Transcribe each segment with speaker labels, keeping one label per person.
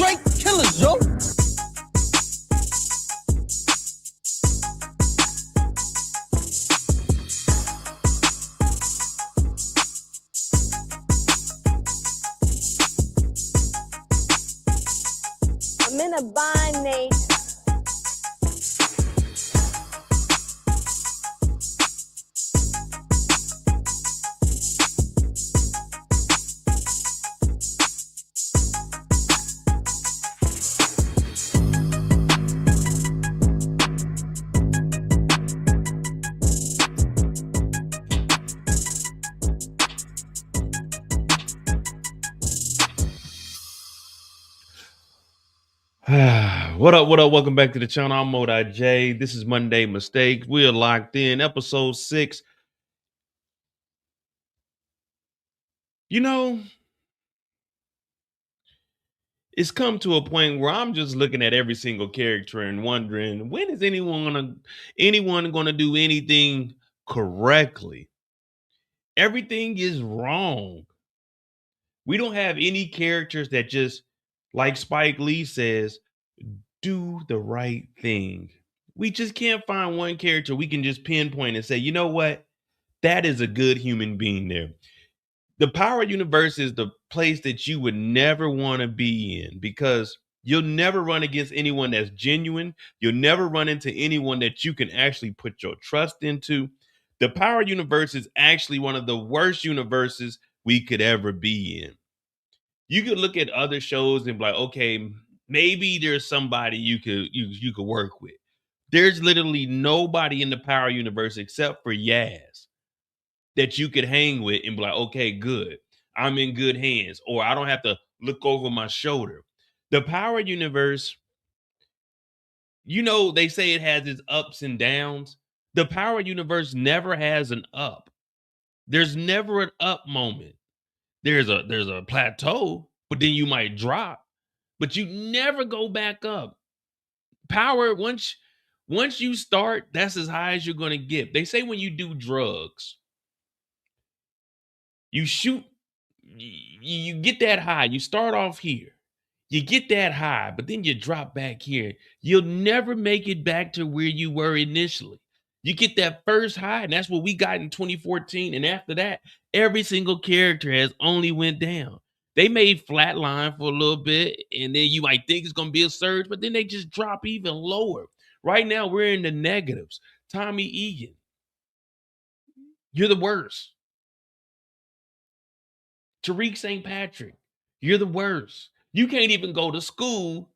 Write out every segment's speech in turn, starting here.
Speaker 1: straight killers, yo.
Speaker 2: I'm in a bind, Nate.
Speaker 3: What up? What up? Welcome back to the channel. I'm Mo.J. This is Monday Mistakes. We are locked in. Episode 6. You know, it's come to a point where I'm just looking at every single character and wondering, when is anyone gonna do anything correctly? Everything is wrong. We don't have any characters that just, like Spike Lee says, do the right thing. We just can't find one character we can just pinpoint and say, you know what? That is a good human being there. The Power Universe is the place that you would never want to be in because you'll never run against anyone that's genuine. You'll never run into anyone that you can actually put your trust into. The Power Universe is actually one of the worst universes we could ever be in. You could look at other shows and be like, okay, maybe there's somebody you could work with. There's literally nobody in the Power Universe except for Yaz that you could hang with and be like, okay, good. I'm in good hands, or I don't have to look over my shoulder. The Power Universe, you know, they say it has its ups and downs. The Power Universe never has an up. There's never an up moment. There's a plateau, but then you might drop, but you never go back up. Power, once you start, that's as high as you're going to get. They say when you do drugs, you shoot, you get that high. You start off here. You get that high, but then you drop back here. You'll never make it back to where you were initially. You get that first high, and that's what we got in 2014. And after that, every single character has only went down. They made Flatline for a little bit, and then you might think it's going to be a surge, but then they just drop even lower. Right now, we're in the negatives. Tommy Egan, you're the worst. Tariq St. Patrick, you're the worst. You can't even go to school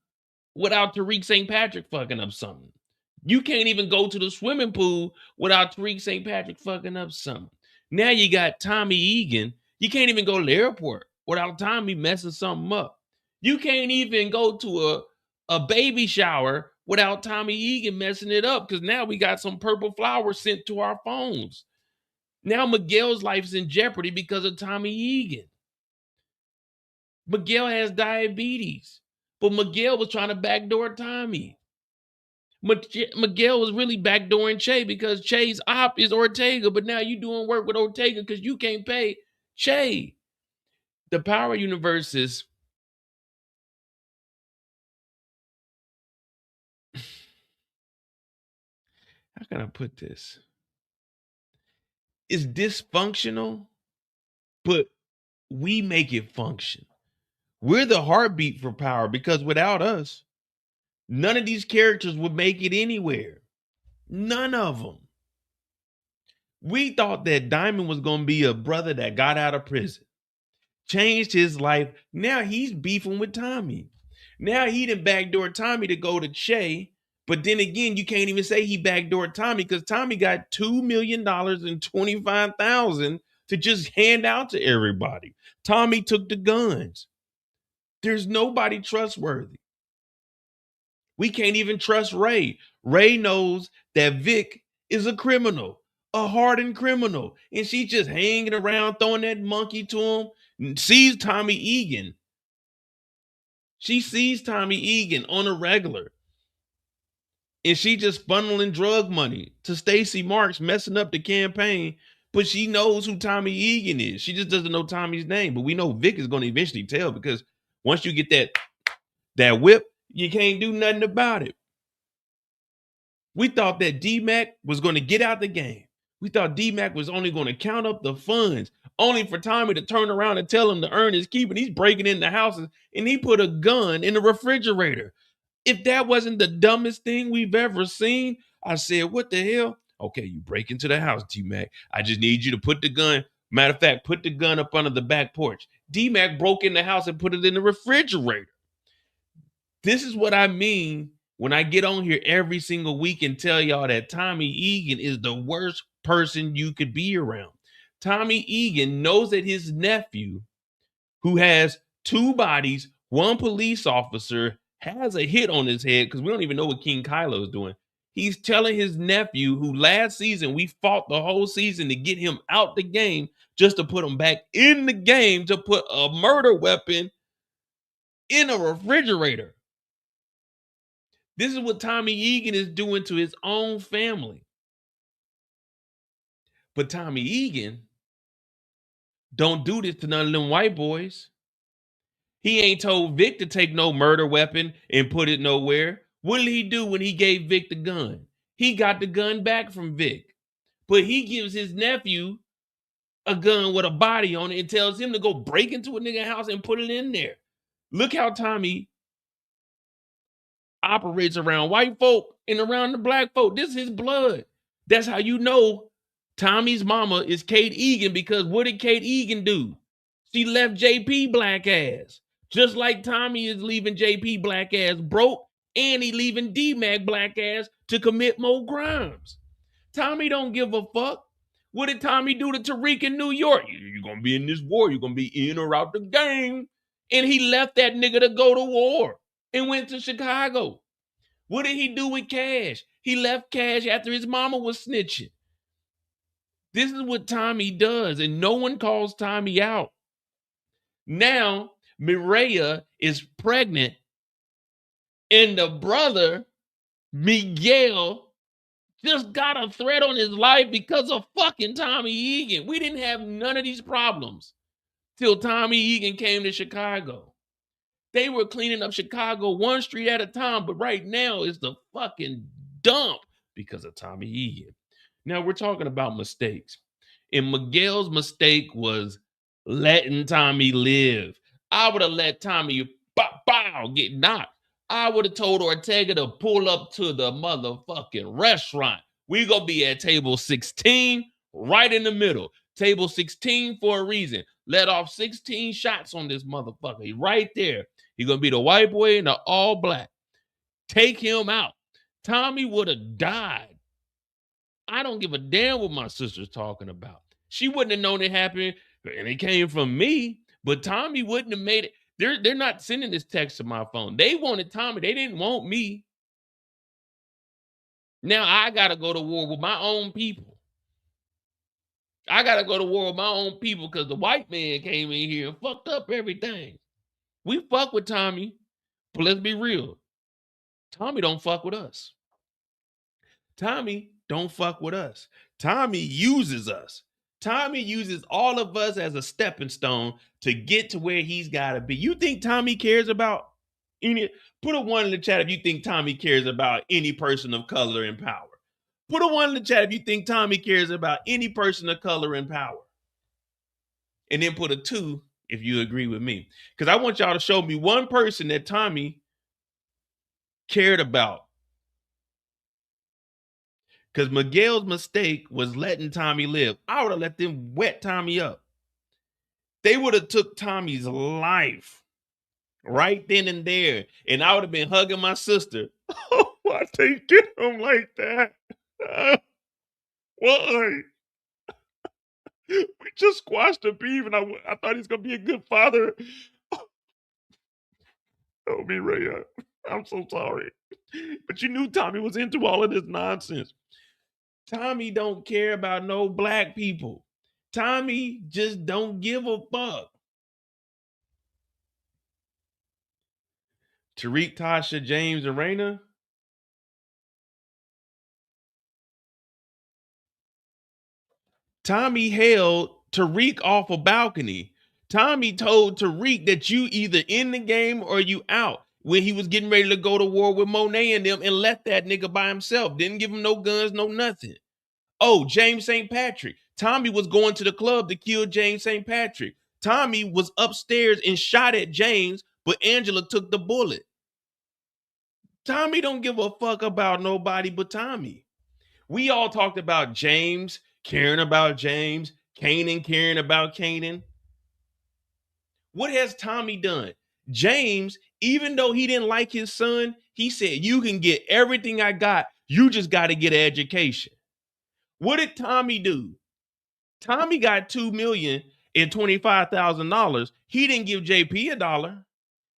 Speaker 3: without Tariq St. Patrick fucking up something. You can't even go to the swimming pool without Tariq St. Patrick fucking up something. Now you got Tommy Egan. You can't even go to the airport without Tommy messing something up. You can't even go to a baby shower without Tommy Egan messing it up, because now we got some purple flowers sent to our phones. Now Miguel's life's in jeopardy because of Tommy Egan. Miguel has diabetes, but Miguel was trying to backdoor Tommy. Miguel was really backdooring Che because Che's op is Ortega, but now you doing work with Ortega because you can't pay Che. The Power Universe is... How can I put this? It's dysfunctional, but we make it function. We're the heartbeat for Power, because without us, none of these characters would make it anywhere. None of them. We thought that Diamond was going to be a brother that got out of prison, changed his life. Now he's beefing with Tommy. Now he done backdoored Tommy to go to Che. But then again, you can't even say he backdoored Tommy, because Tommy got $2 million and $25,000 to just hand out to everybody. Tommy took the guns. There's nobody trustworthy. We can't even trust Ray. Ray knows that Vic is a criminal, a hardened criminal, and she's just hanging around, throwing that monkey to him. And sees Tommy Egan. She sees Tommy Egan on a regular, and she just funneling drug money to Stacy Marks, messing up the campaign. But she knows who Tommy Egan is. She just doesn't know Tommy's name. But we know Vic is going to eventually tell, because once you get that That whip, you can't do nothing about it. We thought that D-Mac was going to get out the game. We thought D-Mac was only going to count up the funds, only for Tommy to turn around and tell him to earn his keep. And he's breaking in the houses, and he put a gun in the refrigerator. If that wasn't the dumbest thing we've ever seen, I said, what the hell? Okay, you break into the house, D-Mac. I just need you to put the gun. Matter of fact, put the gun up under the back porch. D-Mac broke in the house and put it in the refrigerator. This is what I mean when I get on here every single week and tell y'all that Tommy Egan is the worst person you could be around. Tommy Egan knows that his nephew, who has 2 bodies, 1 police officer, has a hit on his head because we don't even know what King Kylo is doing. He's telling his nephew, who last season we fought the whole season to get him out the game, just to put him back in the game, to put a murder weapon in a refrigerator. This is what Tommy Egan is doing to his own family. But Tommy Egan don't do this to none of them white boys. He ain't told Vic to take no murder weapon and put it nowhere. What did he do when he gave Vic the gun? He got the gun back from Vic. But he gives his nephew a gun with a body on it and tells him to go break into a nigga house and put it in there. Look how Tommy operates around white folk and around the black folk. This is his blood. That's how you know Tommy's mama is Kate Egan, because what did Kate Egan do? She left JP black ass. Just like Tommy is leaving JP black ass broke, and he leaving D-Mac black ass to commit more crimes. Tommy don't give a fuck. What did Tommy do to Tariq in New York? You're going to be in this war. You're going to be in or out the game. And he left that nigga to go to war and went to Chicago. What did he do with Cash? He left Cash after his mama was snitching. This is what Tommy does, and no one calls Tommy out. Now, Mireya is pregnant, and the brother, Miguel, just got a threat on his life because of fucking Tommy Egan. We didn't have none of these problems till Tommy Egan came to Chicago. They were cleaning up Chicago 1 street at a time, but right now it's the fucking dump because of Tommy Egan. Now we're talking about mistakes. And Miguel's mistake was letting Tommy live. I would have let Tommy get knocked. I would have told Ortega to pull up to the motherfucking restaurant. We gonna be at table 16, right in the middle. Table 16 for a reason. Let off 16 shots on this motherfucker. He right there. He gonna be the white boy and the all black. Take him out. Tommy would have died. I don't give a damn what my sister's talking about. She wouldn't have known it happened, and it came from me, but Tommy wouldn't have made it. They're not sending this text to my phone. They wanted Tommy. They didn't want me. Now I got to go to war with my own people. I got to go to war with my own people because the white man came in here and fucked up everything. We fuck with Tommy, but let's be real. Tommy don't fuck with us. Tommy don't fuck with us. Tommy uses us. Tommy uses all of us as a stepping stone to get to where he's got to be. You think Tommy cares about any? Put a 1 in the chat if you think Tommy cares about any person of color in power. Put a 1 in the chat if you think Tommy cares about any person of color in power. And then put a 2 if you agree with me. Because I want y'all to show me one person that Tommy cared about. Because Miguel's mistake was letting Tommy live. I would have let them wet Tommy up. They would have took Tommy's life right then and there. And I would have been hugging my sister. Oh, why they get him like that? Why? We just squashed the beef, and I thought he's going to be a good father. Oh, Mireya, I'm so sorry. But you knew Tommy was into all of this nonsense. Tommy don't care about no black people. Tommy just don't give a fuck. Tariq, Tasha, James, and Raina. Tommy held Tariq off a balcony. Tommy told Tariq that you either in the game or you out. when he was getting ready to go to war with Monet and them and left that nigga by himself. Didn't give him no guns, no nothing. Oh, James St. Patrick. Tommy was going to the club to kill James St. Patrick. Tommy was upstairs and shot at James, but Angela took the bullet. Tommy don't give a fuck about nobody but Tommy. We all talked about James, caring about James, Kanan caring about Kanan. What has Tommy done? James, even though he didn't like his son, he said, you can get everything I got. You just got to get an education. What did Tommy do? Tommy got $2,025,000. He didn't give JP a dollar.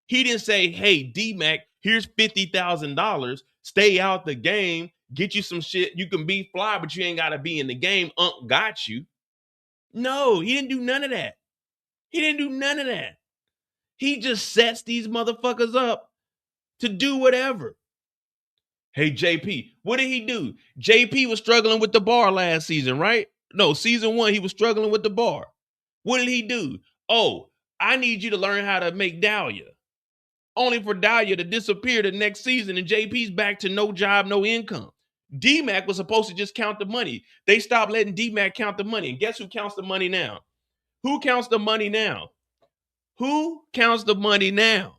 Speaker 3: He didn't say, hey, D-Mac, here's $50,000. Stay out the game. Get you some shit. You can be fly, but you ain't got to be in the game. Unc got you. No, he didn't do none of that. He didn't do none of that. He just sets these motherfuckers up to do whatever. Hey, JP, what did he do? JP was struggling with the bar last season, right? No, season 1, he was struggling with the bar. What did he do? Oh, I need you to learn how to make Dahlia. Only for Dahlia to disappear the next season and JP's back to no job, no income. D-Mac was supposed to just count the money. They stopped letting D-Mac count the money. And guess who counts the money now? Who counts the money now? Who counts the money now?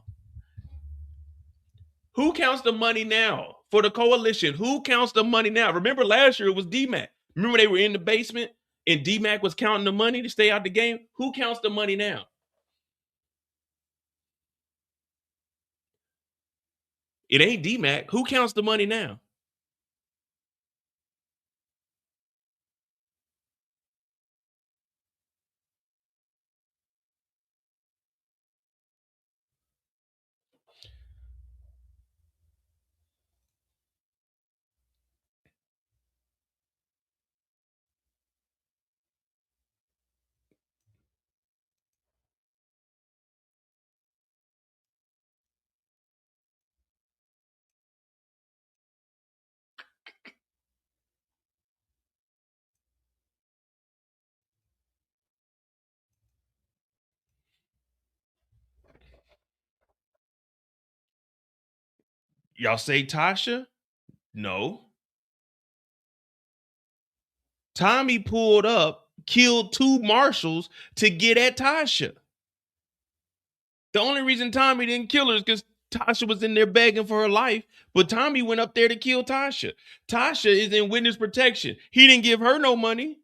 Speaker 3: Who counts the money now? For the coalition, who counts the money now? Remember last year it was D-Mac. Remember they were in the basement and D-Mac was counting the money to stay out the game? Who counts the money now? It ain't D-Mac. Who counts the money now? Y'all say Tasha? No. Tommy pulled up, killed 2 marshals to get at Tasha. The only reason Tommy didn't kill her is because Tasha was in there begging for her life, but Tommy went up there to kill Tasha. Tasha is in witness protection. He didn't give her no money.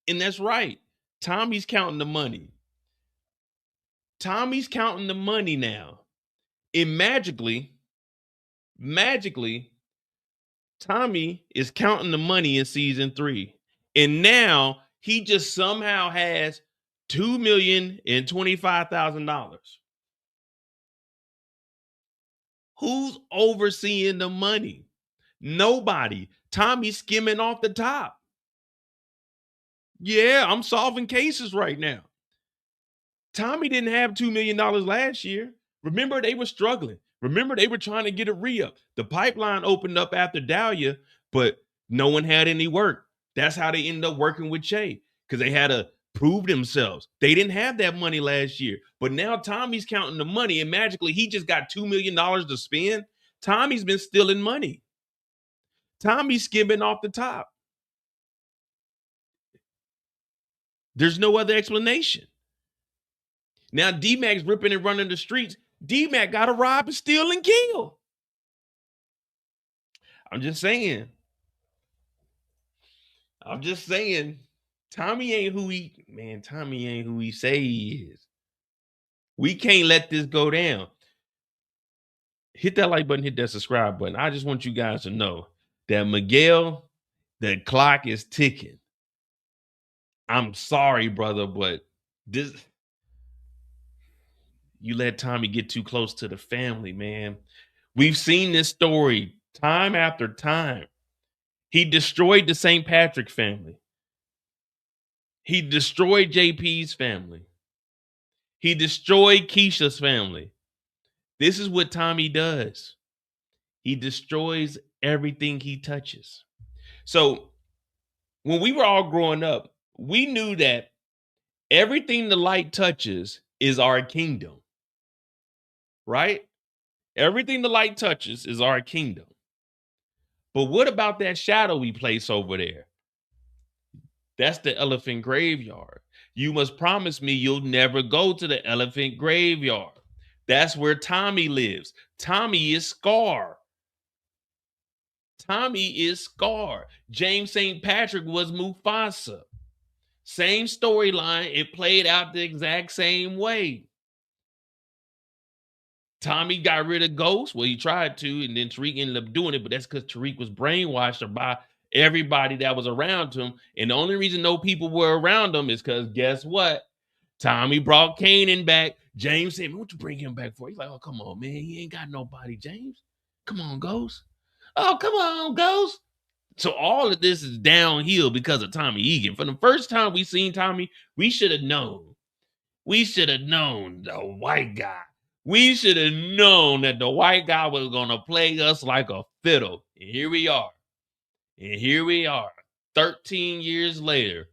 Speaker 3: And that's right. Tommy's counting the money. Tommy's counting the money now. And magically, Tommy is counting the money in season 3. And now he just somehow has $2,025,000. Who's overseeing the money? Nobody. Tommy's skimming off the top. Yeah, I'm solving cases right now. Tommy didn't have $2 million last year. Remember, they were struggling. Remember, they were trying to get a re-up. The pipeline opened up after Dahlia, but no one had any work. That's how they ended up working with Che, because they had to prove themselves. They didn't have that money last year, but now Tommy's counting the money, and magically he just got $2 million to spend. Tommy's been stealing money. Tommy's skimming off the top. There's no other explanation. Now D-Mac's ripping and running the streets. D-Mac got to rob and steal and kill. I'm just saying. Tommy ain't who he say he is. We can't let this go down. Hit that like button, hit that subscribe button. I just want you guys to know that Miguel, the clock is ticking. I'm sorry, brother, but this, you let Tommy get too close to the family, man. We've seen this story time after time. He destroyed the St. Patrick family. He destroyed JP's family. He destroyed Keisha's family. This is what Tommy does. He destroys everything he touches. So when we were all growing up, we knew that everything the light touches is our kingdom. right? Everything the light touches is our kingdom. But what about that shadowy place over there? That's the elephant graveyard. You must promise me you'll never go to the elephant graveyard. That's where Tommy lives. Tommy is Scar. Tommy is Scar. James St. Patrick was Mufasa. Same storyline. It played out the exact same way. Tommy got rid of Ghost. Well, he tried to, and then Tariq ended up doing it, but that's because Tariq was brainwashed by everybody that was around him. And the only reason no people were around him is because guess what? Tommy brought Kanan back. James said, what you bring him back for? He's like, oh, come on, man. He ain't got nobody, James. Come on, Ghost. Oh, come on, Ghost. So all of this is downhill because of Tommy Egan. From the first time we seen Tommy, we should have known. We should have known the white guy. We should have known that the white guy was going to play us like a fiddle. And here we are. And here we are, 13 years later,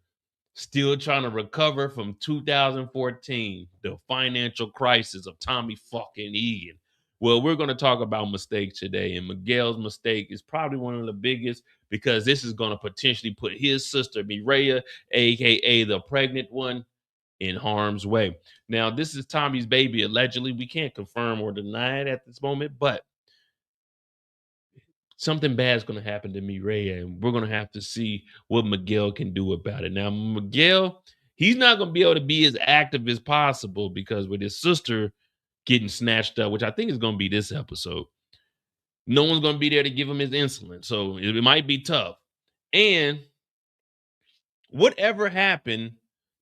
Speaker 3: still trying to recover from 2014, the financial crisis of Tommy fucking Egan. Well, we're going to talk about mistakes today, and Miguel's mistake is probably one of the biggest because this is going to potentially put his sister, Mireya, aka the pregnant one, in harm's way. Now, this is Tommy's baby, allegedly. We can't confirm or deny it at this moment, but something bad is going to happen to Mireya, and we're going to have to see what Miguel can do about it. Now, Miguel, he's not going to be able to be as active as possible because with his sister getting snatched up, which I think is going to be this episode, no one's going to be there to give him his insulin. So it might be tough. And whatever happened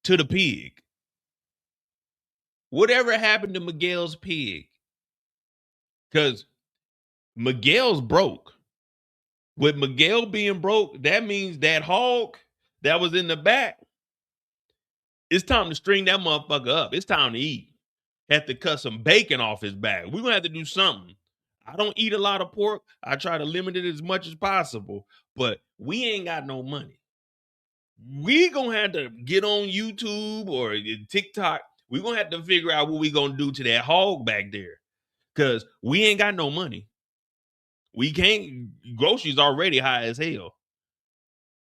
Speaker 3: to the pig? Whatever happened to Miguel's pig? Because Miguel's broke. With Miguel being broke, that means that hog that was in the back, it's time to string that motherfucker up. It's time to eat. Have to cut some bacon off his back. We're going to have to do something. I don't eat a lot of pork. I try to limit it as much as possible, but we ain't got no money. We going to have to get on YouTube or TikTok. We're going to have to figure out what we going to do to that hog back there because we ain't got no money. We can't, groceries already high as hell.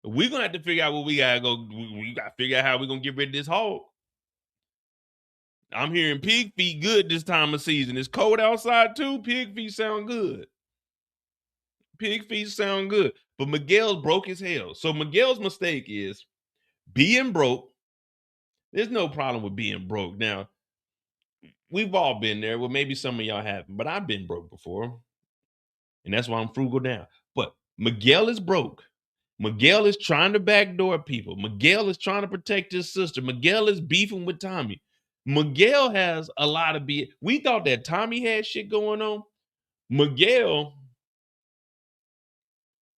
Speaker 3: We're going to have to figure out what we got to go. We got to figure out how we're going to get rid of this hog. I'm hearing pig feet good this time of season. It's cold outside too. Pig feet sound good. Pig feet sound good. But Miguel's broke as hell. So Miguel's mistake is being broke. There's no problem with being broke. Now, we've all been there. Well, maybe some of y'all haven't, but I've been broke before. And that's why I'm frugal now. But Miguel is broke. Miguel is trying to backdoor people. Miguel is trying to protect his sister. Miguel is beefing with Tommy. Miguel has a lot of beef. We thought that Tommy had shit going on. Miguel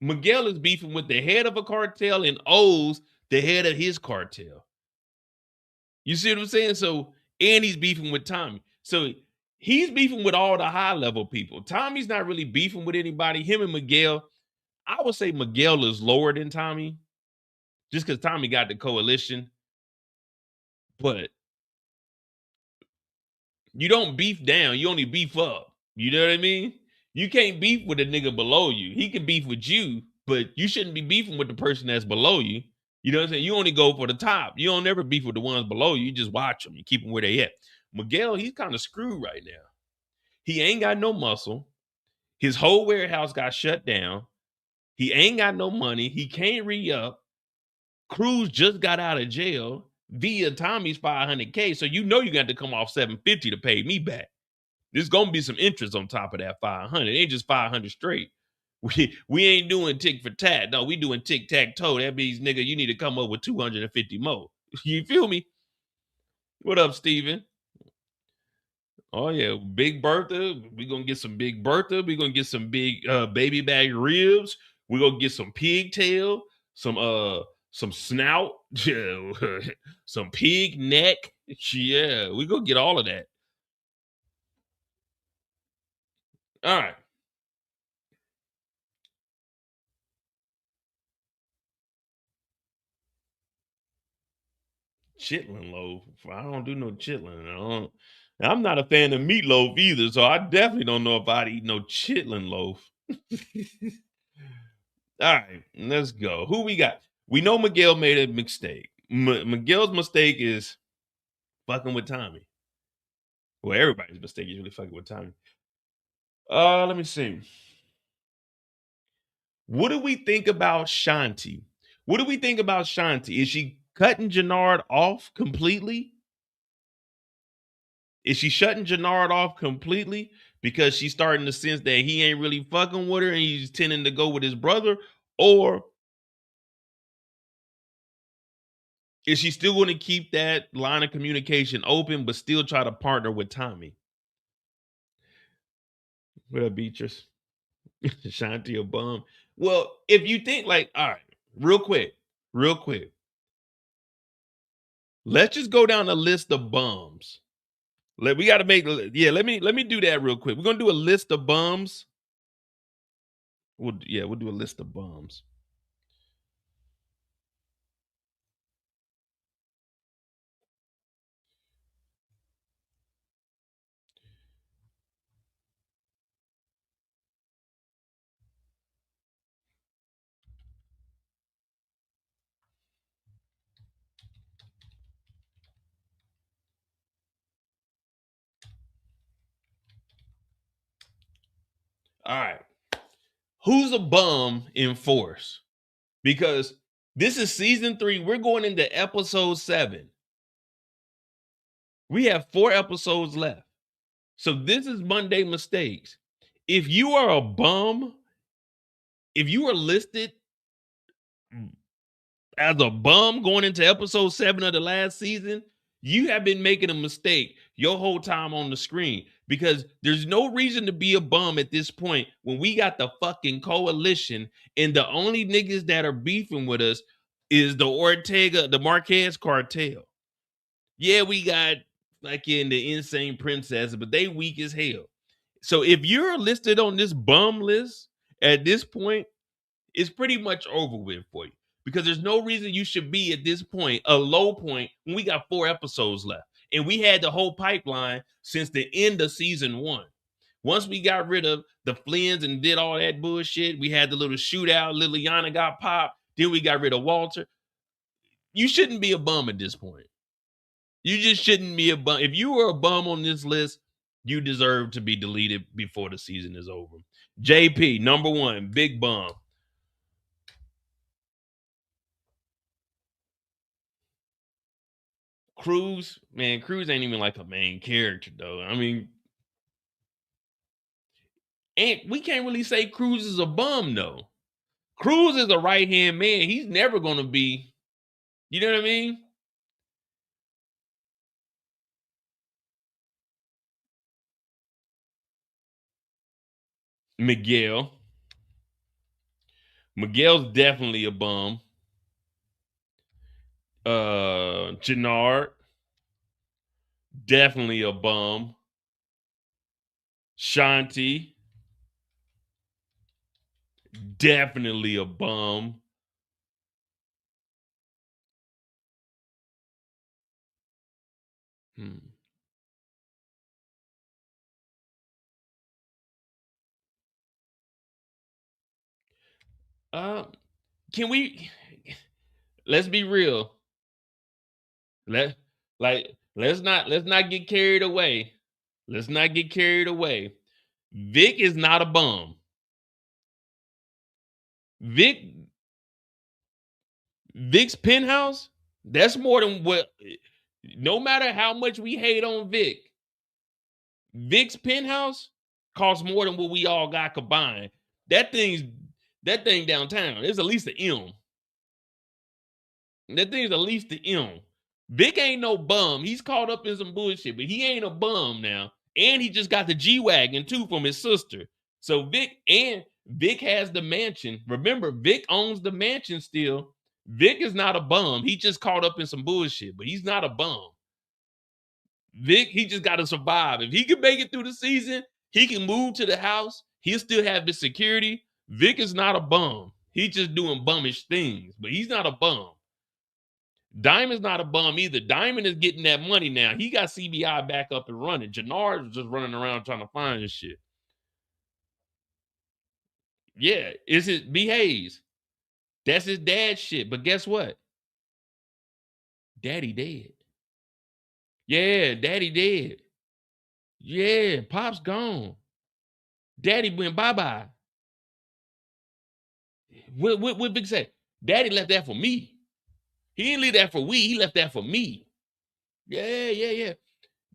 Speaker 3: is beefing with the head of a cartel and owes the head of his cartel. You see what I'm saying? So, and he's beefing with Tommy. So he's beefing with all the high level people. Tommy's not really beefing with anybody. Him and Miguel, I would say Miguel is lower than Tommy just because Tommy got the coalition. But you don't beef down, you only beef up. You know what I mean? You can't beef with a nigga below you. He can beef with you, but you shouldn't be beefing with the person that's below you. You know what I'm saying? You only go for the top. You don't never beef with the ones below you. You just watch them. You keep them where they at. Miguel, he's kind of screwed right now. He ain't got no muscle. His whole warehouse got shut down. He ain't got no money. He can't re-up. Cruz just got out of jail via Tommy's $500K. So you know you got to come off $750 to pay me back. There's gonna be some interest on top of that 500. It ain't just 500 straight. We ain't doing tick for tat. No, we doing tic tac toe. That means, nigga, you need to come up with 250 more. You feel me? What up, Steven? Oh yeah, Big Bertha. We gonna get some Big Bertha. We gonna get some big baby back ribs. We gonna get some pigtail, some snout, some pig neck. Yeah, we gonna get all of that. All right. Chitlin loaf. I don't do no chitlin. I'm not a fan of meatloaf either, so I definitely don't know if I'd eat no chitlin loaf. All right, let's go. Who we got? We know Miguel made a mistake. Miguel's mistake is fucking with Tommy. Well, everybody's mistake is really fucking with Tommy. Let me see. What do we think about Shanti? What do we think about Shanti? Is she cutting Jenard off completely? Is she shutting Jenard off completely because she's starting to sense that he ain't really fucking with her and he's tending to go with his brother? Or is she still going to keep that line of communication open but still try to partner with Tommy? What up, Beatrice? Shanti a bum? Well, if you think like, all right, real quick. Let's just go down a list of bums. We got to make, let me do that real quick. We're gonna do a list of bums. We'll do a list of bums. All right. Who's a bum in Force? Because this is season 3. We're going into episode 7. We have 4 episodes left. So this is Monday Mistakes. If you are a bum, if you are listed as a bum going into episode 7 of the last season, you have been making a mistake your whole time on the screen, because there's no reason to be a bum at this point when we got the fucking coalition and the only niggas that are beefing with us is the Marquez cartel. Yeah, we got fucking the Insane Princess, but they weak as hell. So if you're listed on this bum list at this point, it's pretty much over with for you, because there's no reason you should be at this point, a low point, when we got 4 episodes left. And we had the whole pipeline since the end of season 1. Once we got rid of the Flynn's and did all that bullshit, we had the little shootout, Liliana got popped, then we got rid of Walter. You shouldn't be a bum at this point. You just shouldn't be a bum. If you were a bum on this list, you deserve to be deleted before the season is over. JP, number 1, big bum. Cruz, man, Cruz ain't even like a main character though. I mean, and we can't really say Cruz is a bum though. Cruz is a right-hand man. He's never gonna be, you know what I mean? Miguel's definitely a bum. Jenard, definitely a bum. Shanti, definitely a bum. Can we, let's be real. Let's not get carried away. Let's not get carried away. Vic is not a bum. Vic's penthouse, that's more than what, no matter how much we hate on Vic's penthouse costs more than what we all got combined. That thing downtown, there's at least an M. That thing's at least the M. Vic ain't no bum. He's caught up in some bullshit, but he ain't a bum now. And he just got the G-Wagon too from his sister. So Vic has the mansion. Remember, Vic owns the mansion still. Vic is not a bum. He just caught up in some bullshit, but he's not a bum. Vic, he just got to survive. If he can make it through the season, he can move to the house. He'll still have the security. Vic is not a bum. He's just doing bummish things, but he's not a bum. Diamond's not a bum either. Diamond is getting that money now. He got CBI back up and running. Jenard is just running around trying to find his shit. Yeah, is it B. Hayes? That's his dad's shit. But guess what? Daddy dead. Yeah, daddy dead. Yeah, Pop's gone. Daddy went bye-bye. What Big say? Daddy left that for me. He didn't leave that for we. He left that for me. Yeah.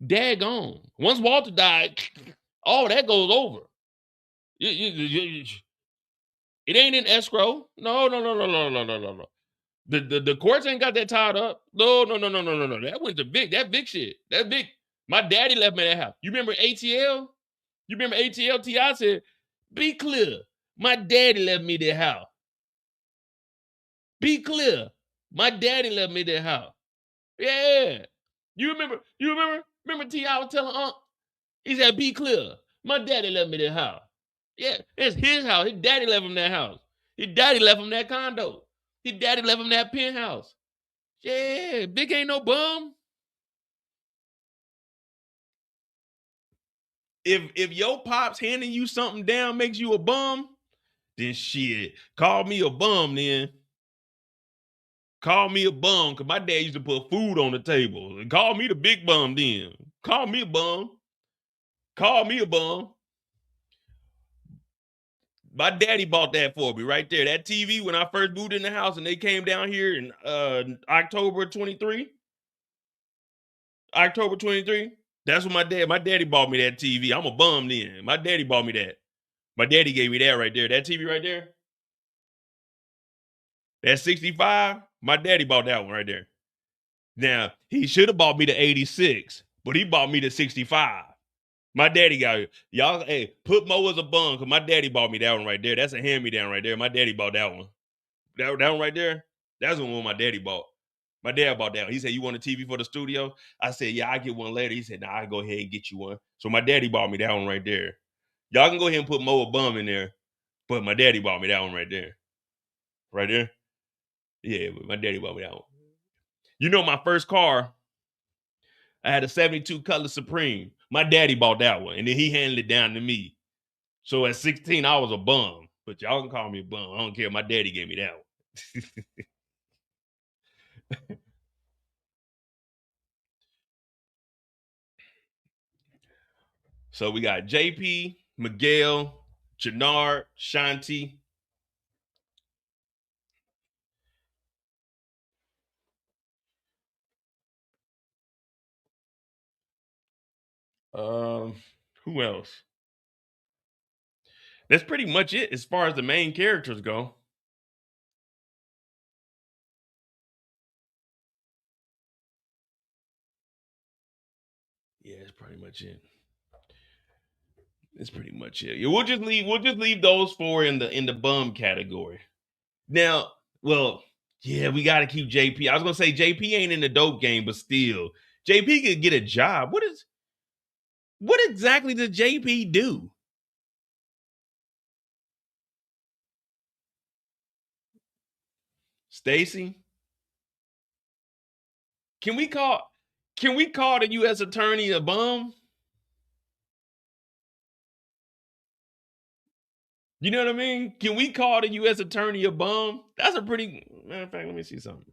Speaker 3: Dad gone. Once Walter died, all that goes over. It ain't in escrow. No. The courts ain't got that tied up. No. That went to big. That big shit. That big. My daddy left me that house. You remember ATL? You remember ATL? T.I. said, be clear. My daddy left me that house. Be clear. My daddy left me that house. Yeah. You remember? Remember T.I. was telling Unc? He said, be clear. My daddy left me that house. Yeah, it's his house. His daddy left him that house. His daddy left him that condo. His daddy left him that penthouse. Yeah, Big ain't no bum. If your pops handing you something down makes you a bum, then shit, call me a bum then. Call me a bum, because my dad used to put food on the table. Call me the big bum then. Call me a bum. Call me a bum. My daddy bought that for me right there. That TV when I first moved in the house and they came down here in October 23. October 23. That's what my daddy bought me that TV. I'm a bum then. My daddy bought me that. My daddy gave me that right there. That TV right there. That 65. My daddy bought that one right there. Now, he should have bought me the 86, but he bought me the 65. My daddy got it. Y'all, hey, put Mo as a bum, because my daddy bought me that one right there. That's a hand-me-down right there. My daddy bought that one. That one right there, that's the one my daddy bought. My dad bought that one. He said, you want a TV for the studio? I said, yeah, I'll get one later. He said, nah, I'll go ahead and get you one. So my daddy bought me that one right there. Y'all can go ahead and put Mo a bum in there, but my daddy bought me that one right there. Right there? Yeah, but my daddy bought me that one. You know, my first car, I had a 72 color Supreme. My daddy bought that one, and then he handed it down to me. So at 16, I was a bum. But y'all can call me a bum. I don't care. My daddy gave me that one. So we got JP, Miguel, Jenard, Shanti. Um, who else? That's pretty much it as far as the main characters go. Yeah, that's pretty much it. That's pretty much it. Yeah, we'll just leave those four in the bum category. Now, well, yeah, we gotta keep JP. I was gonna say JP ain't in the dope game, but still, JP could get a job. What exactly does JP do? Stacy? Can we call the US attorney a bum? You know what I mean? Can we call the US attorney a bum? That's a pretty matter of fact, let me see something.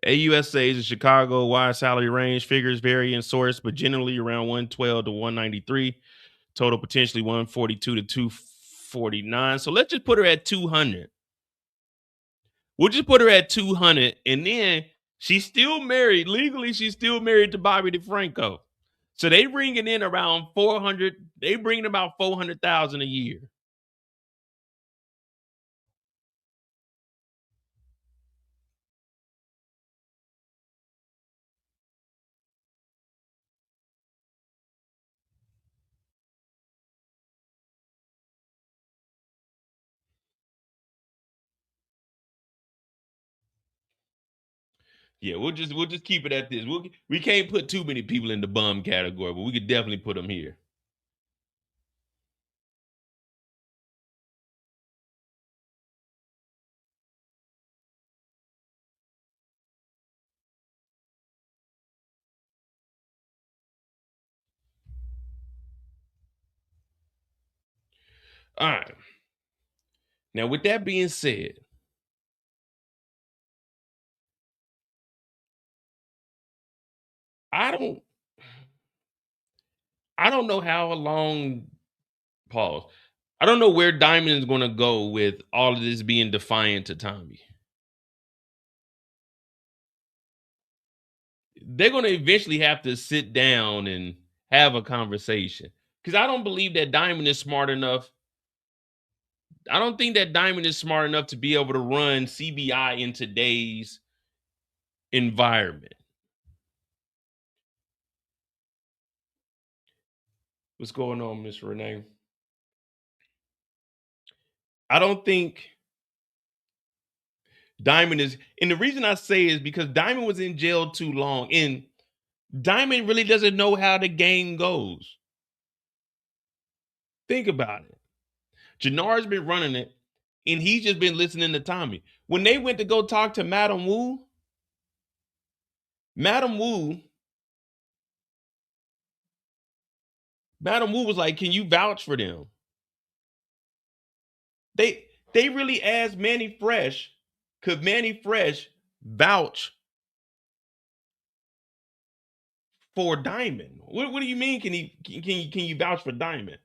Speaker 3: AUSAs in Chicago, wide salary range, figures vary in source, but generally around 112 to 193. Total potentially 142 to 249. So let's just put her at 200. We'll just put her at 200, and then she's still married. Legally, she's still married to Bobby DeFranco. So they bringing in around 400. They bringing about 400,000 a year. Yeah, we'll just keep it at this. We can't put too many people in the bum category, but we could definitely put them here. All right. Now, with that being said, I don't I don't know how long pause. I don't know where Diamond is going to go with all of this being defiant to Tommy. They're going to eventually have to sit down and have a conversation because I don't believe that Diamond is smart enough. I don't think that Diamond is smart enough to be able to run CBI in today's environment. What's going on, Miss Renee? I don't think Diamond is, and the reason I say is because Diamond was in jail too long, and Diamond really doesn't know how the game goes. Think about it. Jenard's been running it, and he's just been listening to Tommy. When they went to go talk to Madam Wu, Madam Wu was like, "Can you vouch for them?" They really asked Manny Fresh, could Manny Fresh vouch for Diamond? What do you mean? Can you vouch for Diamond?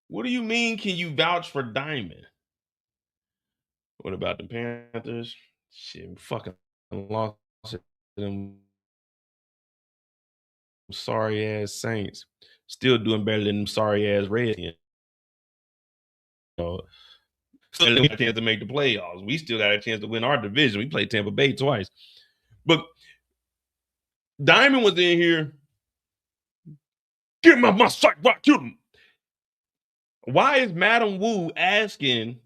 Speaker 3: What do you mean? Can you vouch for Diamond? What about the Panthers? Shit, fucking lost to them sorry ass Saints. Still doing better than them sorry ass Redskins. Still got a chance to make the playoffs. We still got a chance to win our division. We played Tampa Bay twice. But Diamond was in here. Get him out my sight, rock, kill him. Why is Madam Wu asking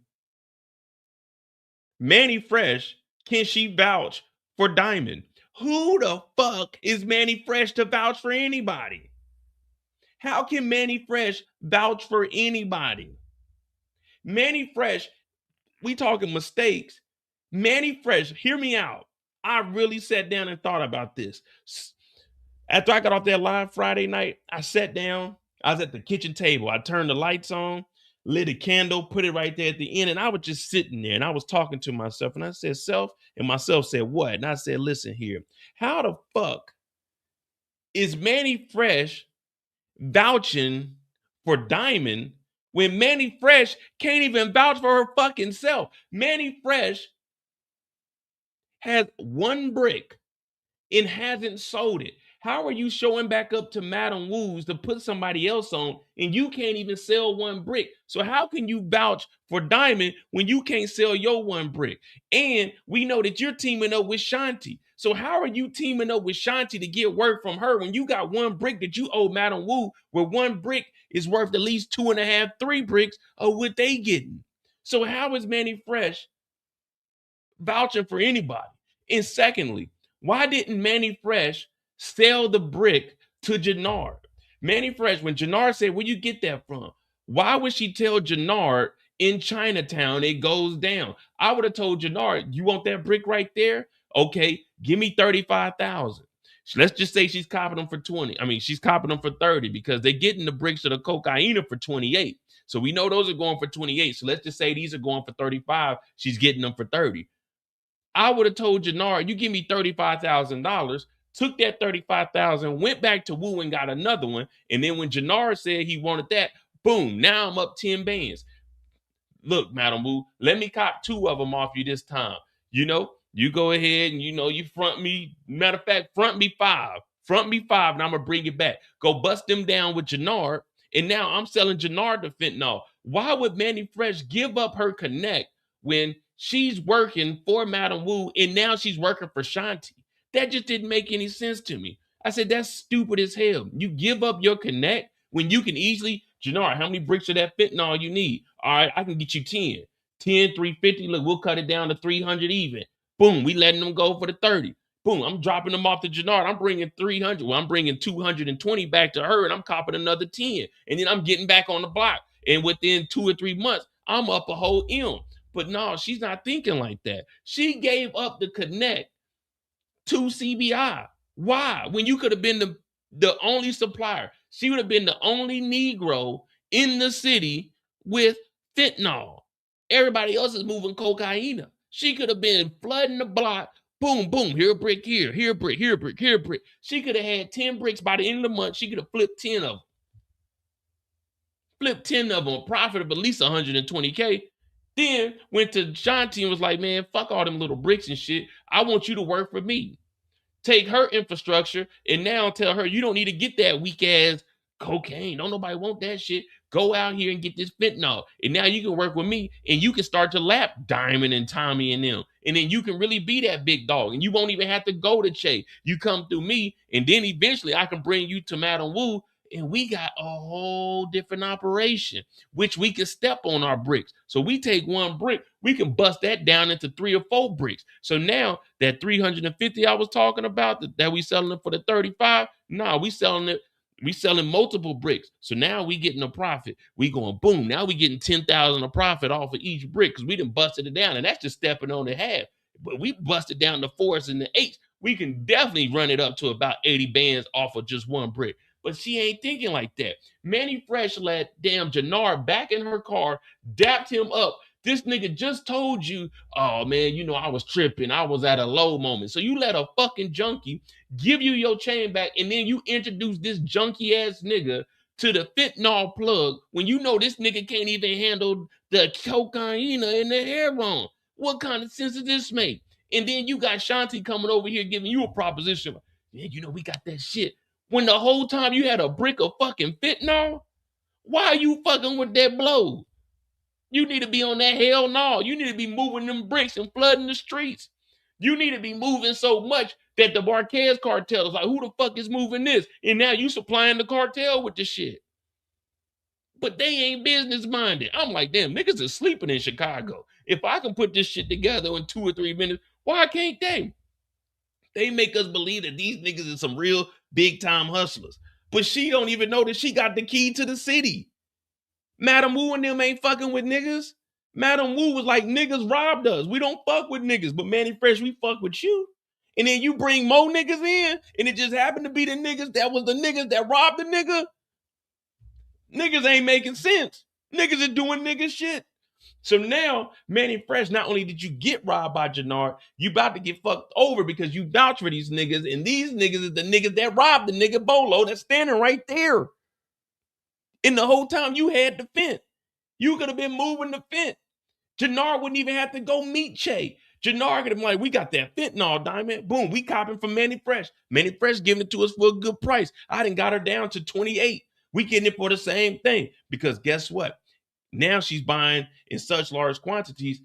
Speaker 3: Manny Fresh, can she vouch for Diamond? Who the fuck is Manny Fresh to vouch for anybody? How can Manny Fresh vouch for anybody? Manny Fresh, we talking mistakes. Manny Fresh, hear me out. I really sat down and thought about this. After I got off that live Friday night, I sat down. I was at the kitchen table. I turned the lights on, lit a candle, put it right there at the end, and I was just sitting there and I was talking to myself. And I said, self, and myself said, what? And I said, listen here. How the fuck is Manny Fresh vouching for Diamond when Manny Fresh can't even vouch for her fucking self? Manny Fresh has one brick and hasn't sold it. How are you showing back up to Madam Wu's to put somebody else on and you can't even sell one brick? So how can you vouch for Diamond when you can't sell your one brick? And we know that you're teaming up with Shanti. So how are you teaming up with Shanti to get work from her when you got one brick that you owe Madam Wu, where one brick is worth at least 2.5, 3 bricks of what they getting? So how is Manny Fresh vouching for anybody? And secondly, why didn't Manny Fresh sell the brick to Jenard? Manny Fresh, when Jenard said, where you get that from? Why would she tell Jenard in Chinatown it goes down? I would have told Jenard, you want that brick right there? Okay, Give me 35,000. Let's just say she's copping them for 20. I mean, she's copping them for 30 because they're getting the bricks of the cocaine for 28. So we know those are going for 28. So let's just say these are going for 35. She's getting them for 30. I would have told Jenard, you give me $35,000, took that 35,000, went back to Wu and got another one. And then when Jenard said he wanted that, boom, now I'm up 10 bands. Look, Madam Wu, let me cop 2 of them off you this time. You know, you go ahead and, you front me. Matter of fact, front me 5. Front me 5, and I'm going to bring it back. Go bust them down with Jenard, and now I'm selling Jenard the fentanyl. Why would Manny Fresh give up her connect when she's working for Madam Wu, and now she's working for Shanti? That just didn't make any sense to me. I said, that's stupid as hell. You give up your connect when you can easily, Jenard, how many bricks of that fentanyl you need? All right, I can get you 10. 10, 350. Look, we'll cut it down to 300 even. Boom, we letting them go for the 30. Boom, I'm dropping them off to Jenard. I'm bringing 300. Well, I'm bringing 220 back to her, and I'm copping another 10. And then I'm getting back on the block. And within 2 or 3 months, I'm up a whole M. But no, she's not thinking like that. She gave up the connect to CBI. Why? When you could have been the only supplier. She would have been the only Negro in the city with fentanyl. Everybody else is moving cocaine. She could have been flooding the block. Boom, boom, here a brick, here a brick, here a brick, here a brick. She could have had 10 bricks by the end of the month. She could have flipped 10 of them. Flipped 10 of them, a profit of at least 120K. Then went to Shanti and was like, man, fuck all them little bricks and shit. I want you to work for me. Take her infrastructure and now tell her you don't need to get that weak ass cocaine. Don't nobody want that shit. Go out here and get this fentanyl. And now you can work with me and you can start to lap Diamond and Tommy and them. And then you can really be that big dog. And you won't even have to go to Che. You come through me and then eventually I can bring you to Madam Wu. And we got a whole different operation, which we can step on our bricks. So we take one brick, we can bust that down into 3 or 4 bricks. So now that 350 I was talking about, that we selling it for the 35, nah, we selling multiple bricks. So now we getting a profit. We going boom. Now we getting 10,000 a profit off of each brick because we done busted it down. And that's just stepping on the half. But we busted down the 4s and the 8s. We can definitely run it up to about 80 bands off of just one brick. But she ain't thinking like that. Manny Fresh let damn Jenard back in her car, dapped him up. This nigga just told you, oh man, I was tripping. I was at a low moment. So you let a fucking junkie give you your chain back, and then you introduce this junkie ass nigga to the fentanyl plug when you know this nigga can't even handle the cocaine and the heroin. What kind of sense does this make? And then you got Shanti coming over here giving you a proposition. Yeah, we got that shit. When the whole time you had a brick of fucking fentanyl? Why are you fucking with that blow? You need to be on that hell no. You need to be moving them bricks and flooding the streets. You need to be moving so much that the Marquez cartel is like, who the fuck is moving this? And now you supplying the cartel with the shit. But they ain't business minded. I'm like, damn, niggas are sleeping in Chicago. If I can put this shit together in 2 or 3 minutes, why can't they? They make us believe that these niggas are some real big time hustlers. But she don't even know that she got the key to the city. Madam Wu and them ain't fucking with niggas. Madam Wu was like, niggas robbed us. We don't fuck with niggas. But Manny Fresh, we fuck with you. And then you bring more niggas in, and it just happened to be the niggas that was the niggas that robbed the nigga. Niggas ain't making sense. Niggas are doing nigga shit. So now, Manny Fresh, not only did you get robbed by Jenard, you about to get fucked over because you vouch for these niggas, and these niggas is the niggas that robbed the nigga Bolo that's standing right there. And the whole time you had the fence. You could have been moving the fence. Jenard wouldn't even have to go meet Che. Jenard could have been like, we got that fentanyl, Diamond. Boom, we copping from Manny Fresh. Manny Fresh giving it to us for a good price. I done got her down to 28. We getting it for the same thing. Because guess what? Now she's buying in such large quantities.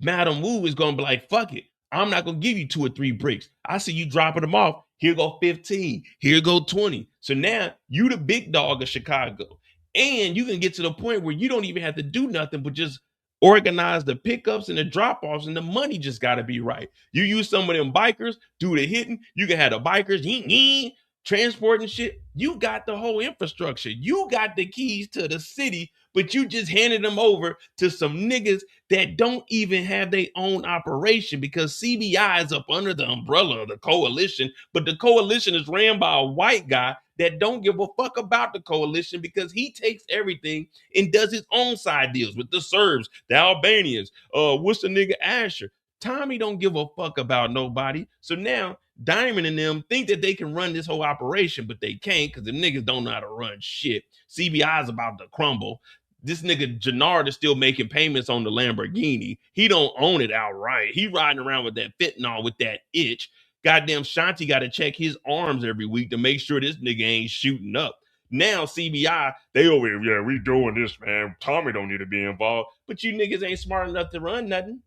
Speaker 3: Madam Wu is going to be like, fuck it. I'm not going to give you 2 or 3 bricks. I see you dropping them off. Here go 15. Here go 20. So now you the big dog of Chicago. And you can get to the point where you don't even have to do nothing but just organize the pickups and the drop-offs, and the money just got to be right. You use some of them bikers, do the hitting. You can have the bikers, transporting shit. You got the whole infrastructure. You got the keys to the city but you just handed them over to some niggas that don't even have their own operation because CBI is up under the umbrella of the coalition, but the coalition is ran by a white guy that don't give a fuck about the coalition because he takes everything and does his own side deals with the Serbs, the Albanians, what's the nigga Asher? Tommy don't give a fuck about nobody. So now Diamond and them think that they can run this whole operation, but they can't because the niggas don't know how to run shit. CBI is about to crumble. This nigga Jenard is still making payments on the Lamborghini. He don't own it outright. He riding around with that fentanyl with that itch. Goddamn Shanti got to check his arms every week to make sure this nigga ain't shooting up. Now CBI, they over here, yeah, we doing this, man. Tommy don't need to be involved. But you niggas ain't smart enough to run nothing.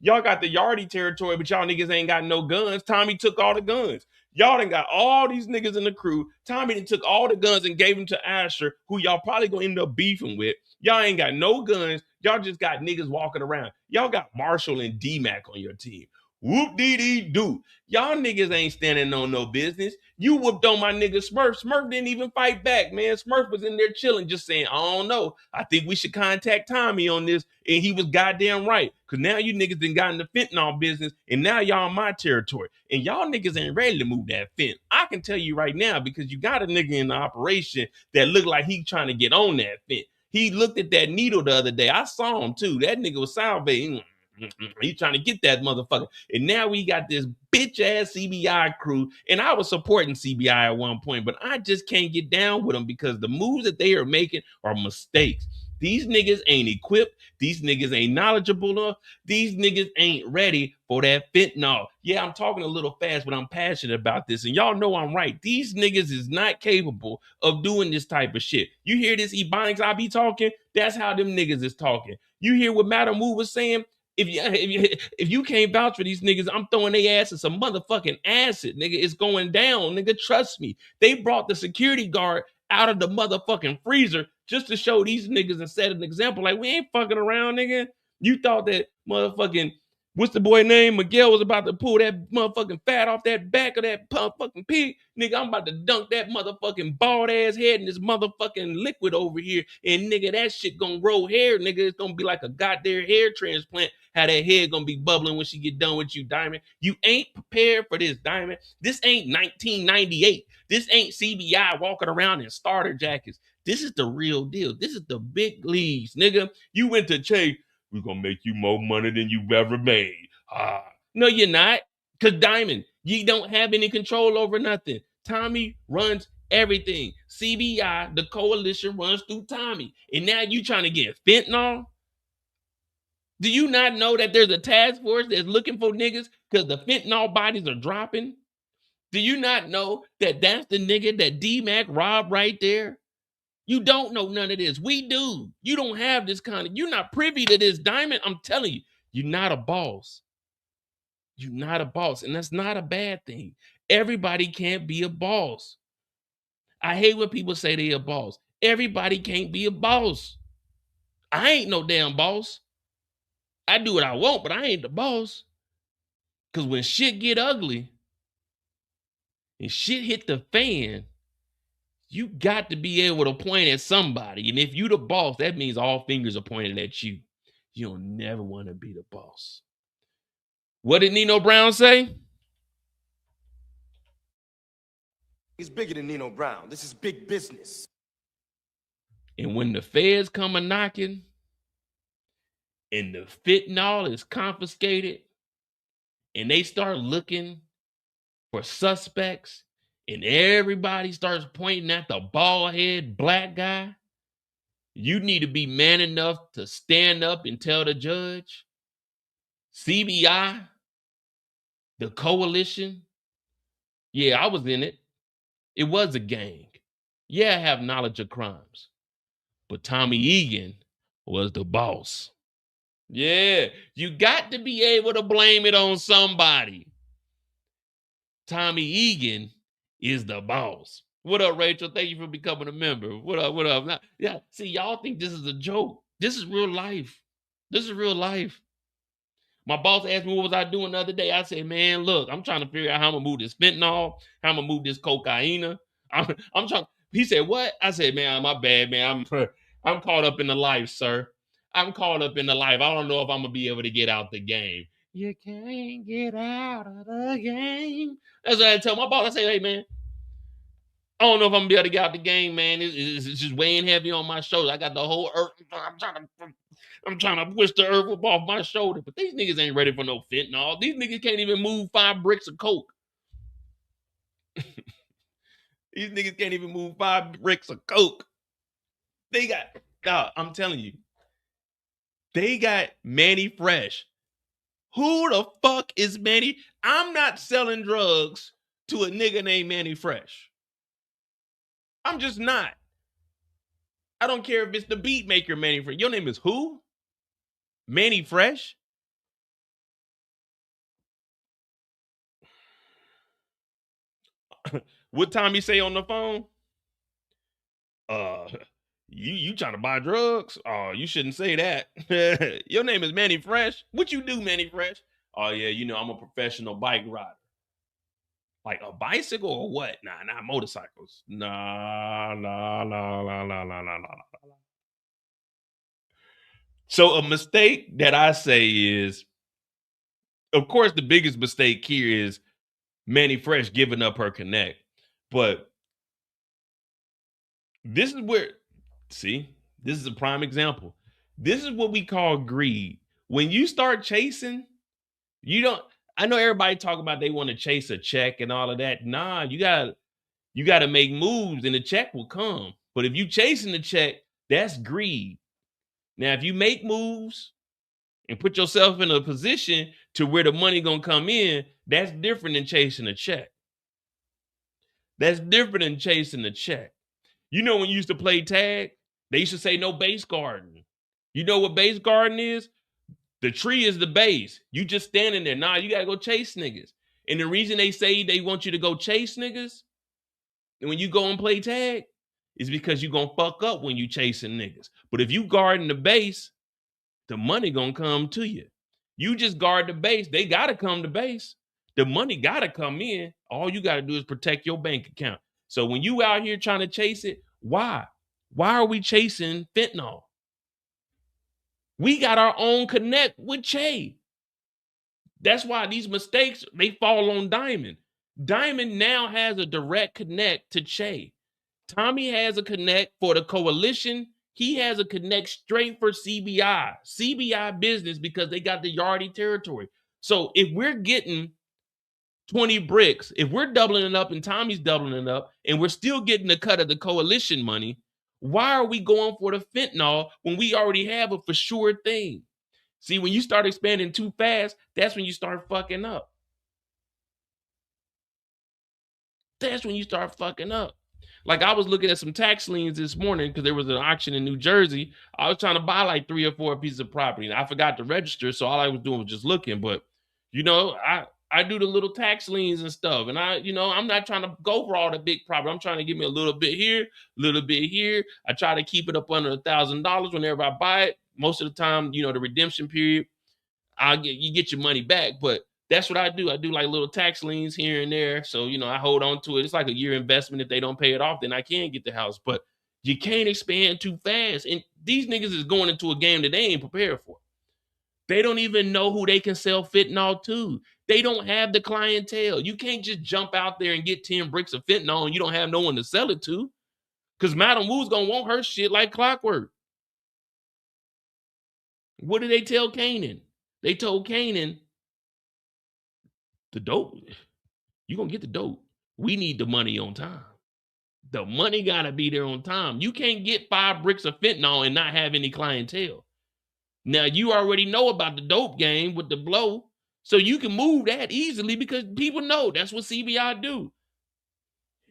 Speaker 3: Y'all got the Yardie territory, but y'all niggas ain't got no guns. Tommy took all the guns. Y'all done got all these niggas in the crew. Tommy done took all the guns and gave them to Asher, who y'all probably gonna end up beefing with. Y'all ain't got no guns. Y'all just got niggas walking around. Y'all got Marshall and D-Mac on your team. Whoop-dee-dee-doo. Y'all niggas ain't standing on no business. You whooped on my nigga Smurf. Smurf didn't even fight back, man. Smurf was in there chilling, just saying, I don't know. I think we should contact Tommy on this. And he was goddamn right. Because now you niggas done got in the fentanyl business, and now y'all in my territory. And y'all niggas ain't ready to move that fent. I can tell you right now, because you got a nigga in the operation that looked like he trying to get on that fent. He looked at that needle the other day. I saw him too. That nigga was salivating. He trying to get that motherfucker. And now we got this bitch ass CBI crew. And I was supporting CBI at one point, but I just can't get down with them because the moves that they are making are mistakes. These niggas ain't equipped. These niggas ain't knowledgeable enough. These niggas ain't ready for that fentanyl. Yeah, I'm talking a little fast, but I'm passionate about this. And y'all know I'm right. These niggas is not capable of doing this type of shit. You hear this Ebonics I be talking? That's how them niggas is talking. You hear what Madam Wu was saying? If you can't vouch for these niggas, I'm throwing their ass in some motherfucking acid, nigga. It's going down, nigga. Trust me. They brought the security guard out of the motherfucking freezer just to show these niggas and set an example. Like, we ain't fucking around, nigga. You thought that motherfucking, what's the boy name? Miguel was about to pull that motherfucking fat off that back of that motherfucking pig. Nigga, I'm about to dunk that motherfucking bald ass head in this motherfucking liquid over here. And nigga, that shit gonna grow hair, nigga. It's gonna be like a goddamn hair transplant. How that head gonna be bubbling when she get done with you, Diamond. You ain't prepared for this, Diamond. This ain't 1998. This ain't CBI walking around in starter jackets. This is the real deal. This is the big leagues, nigga. You went to Che, we're gonna make you more money than you've ever made. No, you're not. Because Diamond, you don't have any control over nothing. Tommy runs everything. CBI, the coalition, runs through Tommy. And now you trying to get fentanyl? Do you not know that there's a task force that's looking for niggas because the fentanyl bodies are dropping? Do you not know that that's the nigga that D-Mac robbed right there? You don't know none of this. We do. You don't have this kind of, you're not privy to this, Diamond. I'm telling you, you're not a boss. You're not a boss. And that's not a bad thing. Everybody can't be a boss. I hate when people say they a boss. Everybody can't be a boss. I ain't no damn boss. I do what I want, but I ain't the boss. Because when shit get ugly and shit hit the fan, you got to be able to point at somebody. And if you the boss, that means all fingers are pointed at you. You don't never want to be the boss. What did Nino Brown say?
Speaker 1: He's bigger than Nino Brown. This is big business.
Speaker 3: And when the feds come a knocking and the fentanyl is confiscated and they start looking for suspects and everybody starts pointing at the bald head black guy, you need to be man enough to stand up and tell the judge, CBI, the coalition, yeah, I was in it. It was a gang. Yeah, I have knowledge of crimes. But Tommy Egan was the boss. Yeah, you got to be able to blame it on somebody. Tommy Egan is the boss. What up, Rachel? Thank you for becoming a member. What up? What up? Now, yeah, see, y'all think this is a joke. This is real life. This is real life. My boss asked me what was I doing the other day. I said, man, look, I'm trying to figure out how I'm going to move this fentanyl, how I'm going to move this cocaine. I'm trying. He said, what? I said, man, my bad, man. I'm caught up in the life, sir. I'm caught up in the life. I don't know if I'm gonna be able to get out the game. You can't get out of the game. That's what I tell my boss. I say, hey man, I don't know if I'm gonna be able to get out the game, man. It's just weighing heavy on my shoulders. I got the whole earth. I'm trying to push the earth up off my shoulder. But these niggas ain't ready for no fentanyl. These niggas can't even move 5 bricks of coke. These niggas can't even move 5 bricks of coke. They got, God, I'm telling you, they got Manny Fresh. Who the fuck is Manny? I'm not selling drugs to a nigga named Manny Fresh. I'm just not. I don't care if it's the beat maker Manny Fresh. Your name is who? Manny Fresh? What Tommy say on the phone? You trying to buy drugs? Oh, you shouldn't say that. Your name is Manny Fresh. What you do, Manny Fresh? Oh yeah, you know I'm a professional bike rider. Like a bicycle or what? Nah, not motorcycles. Nah. So a mistake that I say is, of course, the biggest mistake here is Manny Fresh giving up her connect. But this is where, see, this is a prime example. This is what we call greed. When you start chasing, you don't, I know everybody talk about they want to chase a check and all of that. Nah, you gotta make moves and the check will come. But if you chasing the check, that's greed. Now, if you make moves and put yourself in a position to where the money gonna come in, that's different than chasing a check. That's different than chasing a check. You know when you used to play tag, they used to say no base guarding. You know what base guarding is? The tree is the base. You just standing there. Nah, you gotta go chase niggas. And the reason they say they want you to go chase niggas and when you go and play tag is because you gonna fuck up when you chasing niggas. But if you guarding the base, the money gonna come to you. You just guard the base. They gotta come to base. The money gotta come in. All you gotta do is protect your bank account. So when you out here trying to chase it, why? Why are we chasing fentanyl? We got our own connect with Che. That's why these mistakes, they fall on Diamond. Diamond now has a direct connect to Che. Tommy has a connect for the coalition. He has a connect straight for CBI business because they got the Yardie territory. So if we're getting 20 bricks, if we're doubling it up and Tommy's doubling it up and we're still getting a cut of the coalition money, why are we going for the fentanyl when we already have a for sure thing? See, when you start expanding too fast, that's when you start fucking up. That's when you start fucking up. Like I was looking at some tax liens this morning because there was an auction in New Jersey. I was trying to buy like 3 or 4 pieces of property and I forgot to register. So all I was doing was just looking. But, you know, I do the little tax liens and stuff. And I'm not trying to go for all the big property. I'm trying to give me a little bit here, a little bit here. I try to keep it up under $1,000 whenever I buy it. Most of the time, you know, the redemption period, you get your money back. But that's what I do. I do like little tax liens here and there. So, you know, I hold on to it. It's like a year investment. If they don't pay it off, then I can get the house. But you can't expand too fast. And these niggas is going into a game that they ain't prepared for. They don't even know who they can sell fentanyl to. They don't have the clientele. You can't just jump out there and get 10 bricks of fentanyl and you don't have no one to sell it to. Because Madam Wu's going to want her shit like clockwork. What did they tell Kanan? They told Kanan, the dope, you're going to get the dope. We need the money on time. The money got to be there on time. You can't get 5 bricks of fentanyl and not have any clientele. Now, you already know about the dope game with the blow, so you can move that easily because people know that's what CBI do.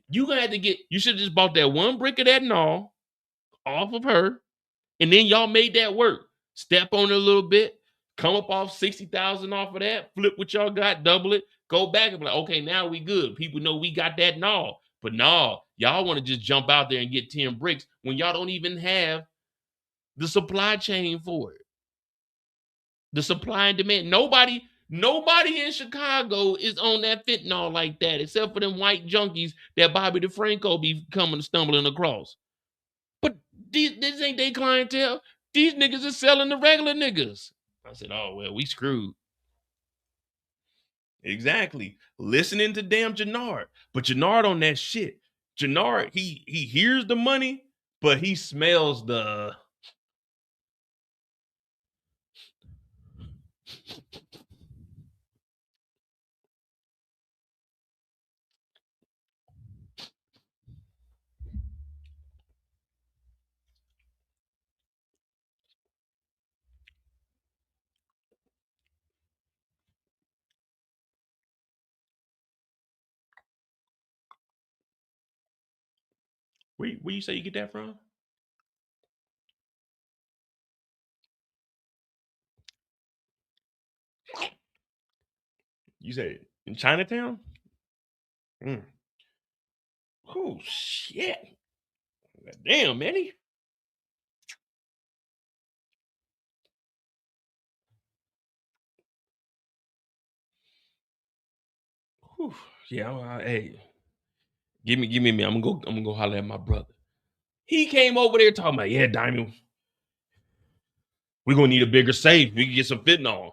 Speaker 3: You're going to have to you should have just bought that 1 brick of that gnaw off of her, and then y'all made that work. Step on it a little bit, come up off 60,000 off of that, flip what y'all got, double it, go back and be like, okay, now we good. People know we got that gnaw. But no, y'all want to just jump out there and get 10 bricks when y'all don't even have the supply chain for it. The supply and demand. Nobody in Chicago is on that fentanyl like that, except for them white junkies that Bobby DeFranco be stumbling across. But This ain't their clientele. These niggas is selling the regular niggas. I said, oh, well, we screwed. Exactly. Listening to damn Jenard. But Jenard on that shit. Jenard, he hears the money, but he smells the... Where you say you get that from? You say in Chinatown? Mm. Oh, shit. Damn, Manny. Whew. Yeah, hey, give me a minute. I'm gonna go holler at my brother. He came over there talking about, yeah, Diamond, we're gonna need a bigger safe. We can get some fentanyl.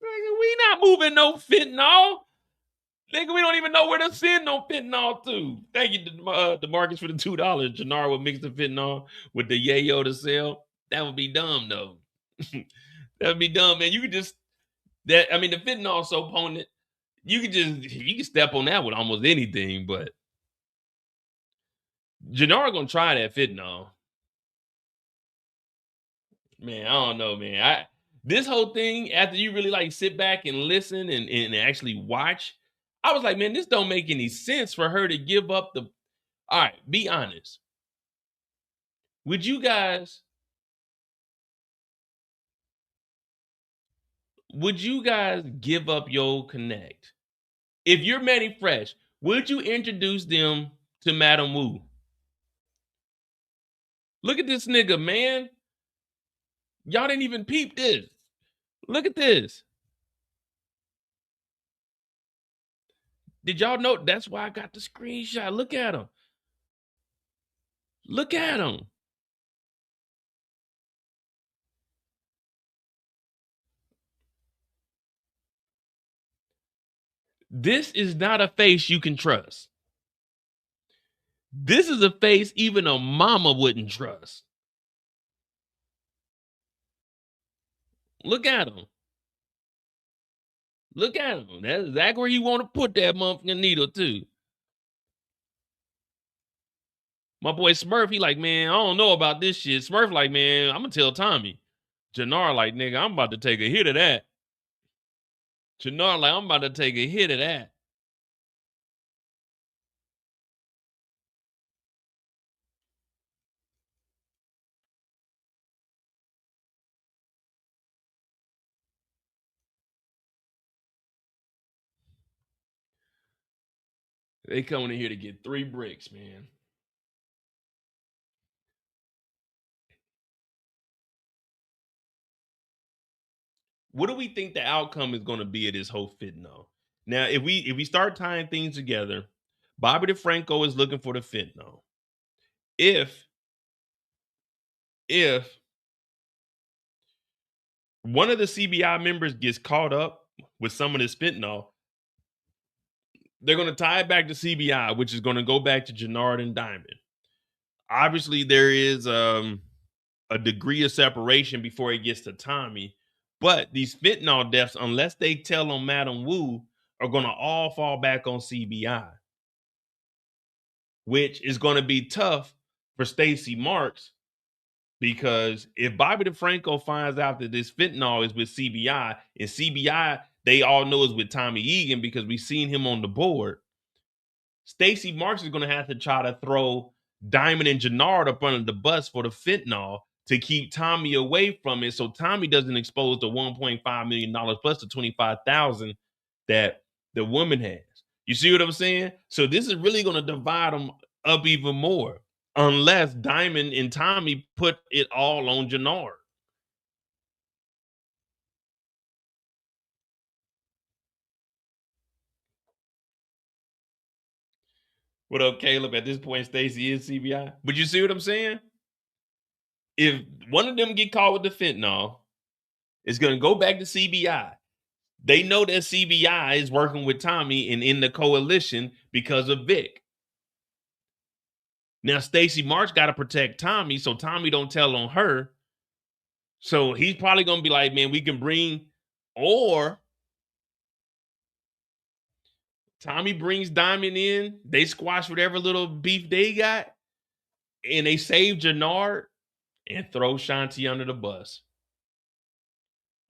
Speaker 3: Nigga, we not moving no fentanyl. Nigga, we don't even know where to send no fentanyl to. Thank you, DeMarcus, for the $2. Jenard will mix the fentanyl with the yayo to sell. That would be dumb, though. That would be dumb, man. You could just the fentanyl so potent. You can step on that with almost anything, but Jenard gonna try that fentanyl. Man, I don't know, man. This whole thing, after you really like sit back and listen and actually watch, I was like, man, this don't make any sense for her to give up the... All right, be honest. Would you guys give up your connect? If you're Manny Fresh, would you introduce them to Madam Wu? Look at this nigga, man. Y'all didn't even peep this. Look at this. Did y'all know? That's why I got the screenshot. Look at him. Look at him. This is not a face you can trust. This is a face even a mama wouldn't trust. Look at him. Look at him. That's exactly where you want to put that motherfucking needle, too. My boy Smurf, he like, man, I don't know about this shit. Smurf like, man, I'm going to tell Tommy. Jenard like, nigga, I'm about to take a hit of that. Jenard like, I'm about to take a hit of that. They coming in here to get 3 bricks, man. What do we think the outcome is going to be of this whole fentanyl? Now, if we start tying things together, Bobby DeFranco is looking for the fentanyl. If one of the CBI members gets caught up with some of this fentanyl, they're going to tie it back to CBI, which is going to go back to Jenard and Diamond. Obviously, there is a degree of separation before it gets to Tommy, but these fentanyl deaths, unless they tell on Madam Wu, are going to all fall back on CBI, which is going to be tough for Stacy Marks, because if Bobby DeFranco finds out that this fentanyl is with CBI, and CBI, they all know is with Tommy Egan because we've seen him on the board, Stacy Marks is going to have to try to throw Diamond and Jenard up under the bus for the fentanyl to keep Tommy away from it, so Tommy doesn't expose the $1.5 million plus the $25,000 that the woman has. You see what I'm saying? So this is really going to divide them up even more, unless Diamond and Tommy put it all on Jenard. What up, Caleb? At this point, Stacy is CBI. But you see what I'm saying? If one of them get caught with the fentanyl, it's going to go back to CBI. They know that CBI is working with Tommy and in the coalition because of Vic. Now, Stacy March got to protect Tommy so Tommy don't tell on her. So he's probably going to be like, man, we can bring, or Tommy brings Diamond in, they squash whatever little beef they got, and they save Jenard and throw Shanti under the bus.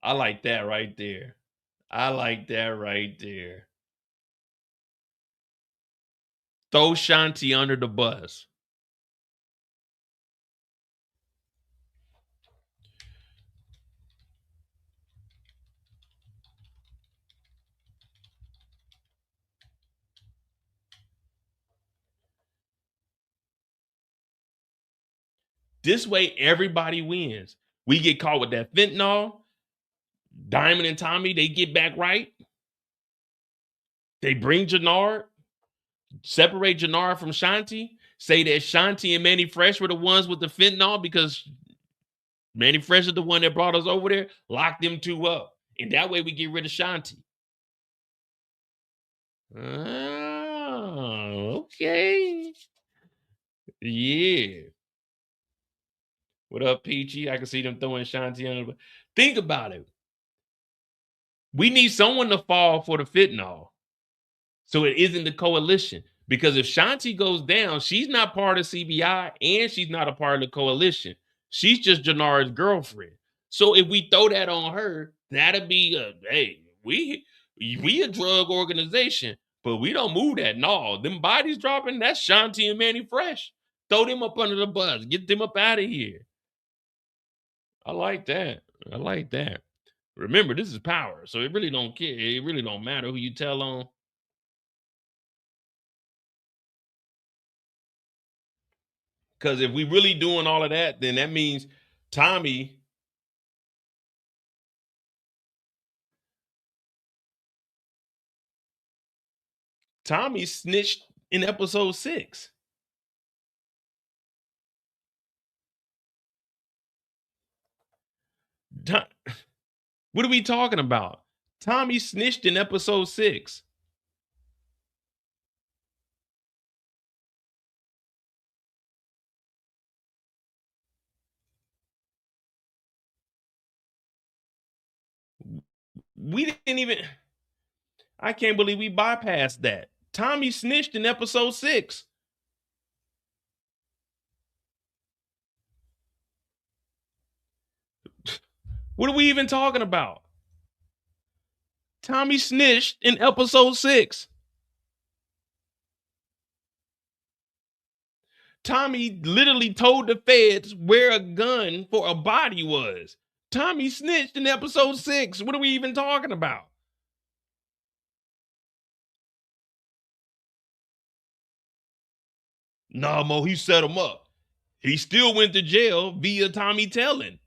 Speaker 3: I like that right there. I like that right there. Throw Shanti under the bus. This way, everybody wins. We get caught with that fentanyl. Diamond and Tommy, they get back right. They bring Jenard, separate Jenard from Shanti, say that Shanti and Manny Fresh were the ones with the fentanyl because Manny Fresh is the one that brought us over there, lock them two up. And that way we get rid of Shanti. Oh, okay. Yeah. What up, Peachy? I can see them throwing Shanti under the. Think about it. We need someone to fall for the fentanyl. So it isn't the coalition. Because if Shanti goes down, she's not part of CBI and she's not a part of the coalition. She's just Jenard's girlfriend. So if we throw that on her, that'll be hey, we a drug organization, but we don't move that. No, them bodies dropping, that's Shanti and Manny Fresh. Throw them up under the bus. Get them up out of here. I like that. I like that. Remember, this is power, so it really don't care. It really don't matter who you tell on. Because if we really doing all of that, then that means Tommy snitched in episode 6. What are we talking about? Tommy snitched in episode 6. We didn't even. I can't believe we bypassed that. Tommy snitched in episode 6. What are we even talking about? Tommy snitched in episode 6. Tommy literally told the feds where a gun for a body was. Tommy snitched in episode 6. What are we even talking about? Nah, Mo, he set him up. He still went to jail via Tommy telling.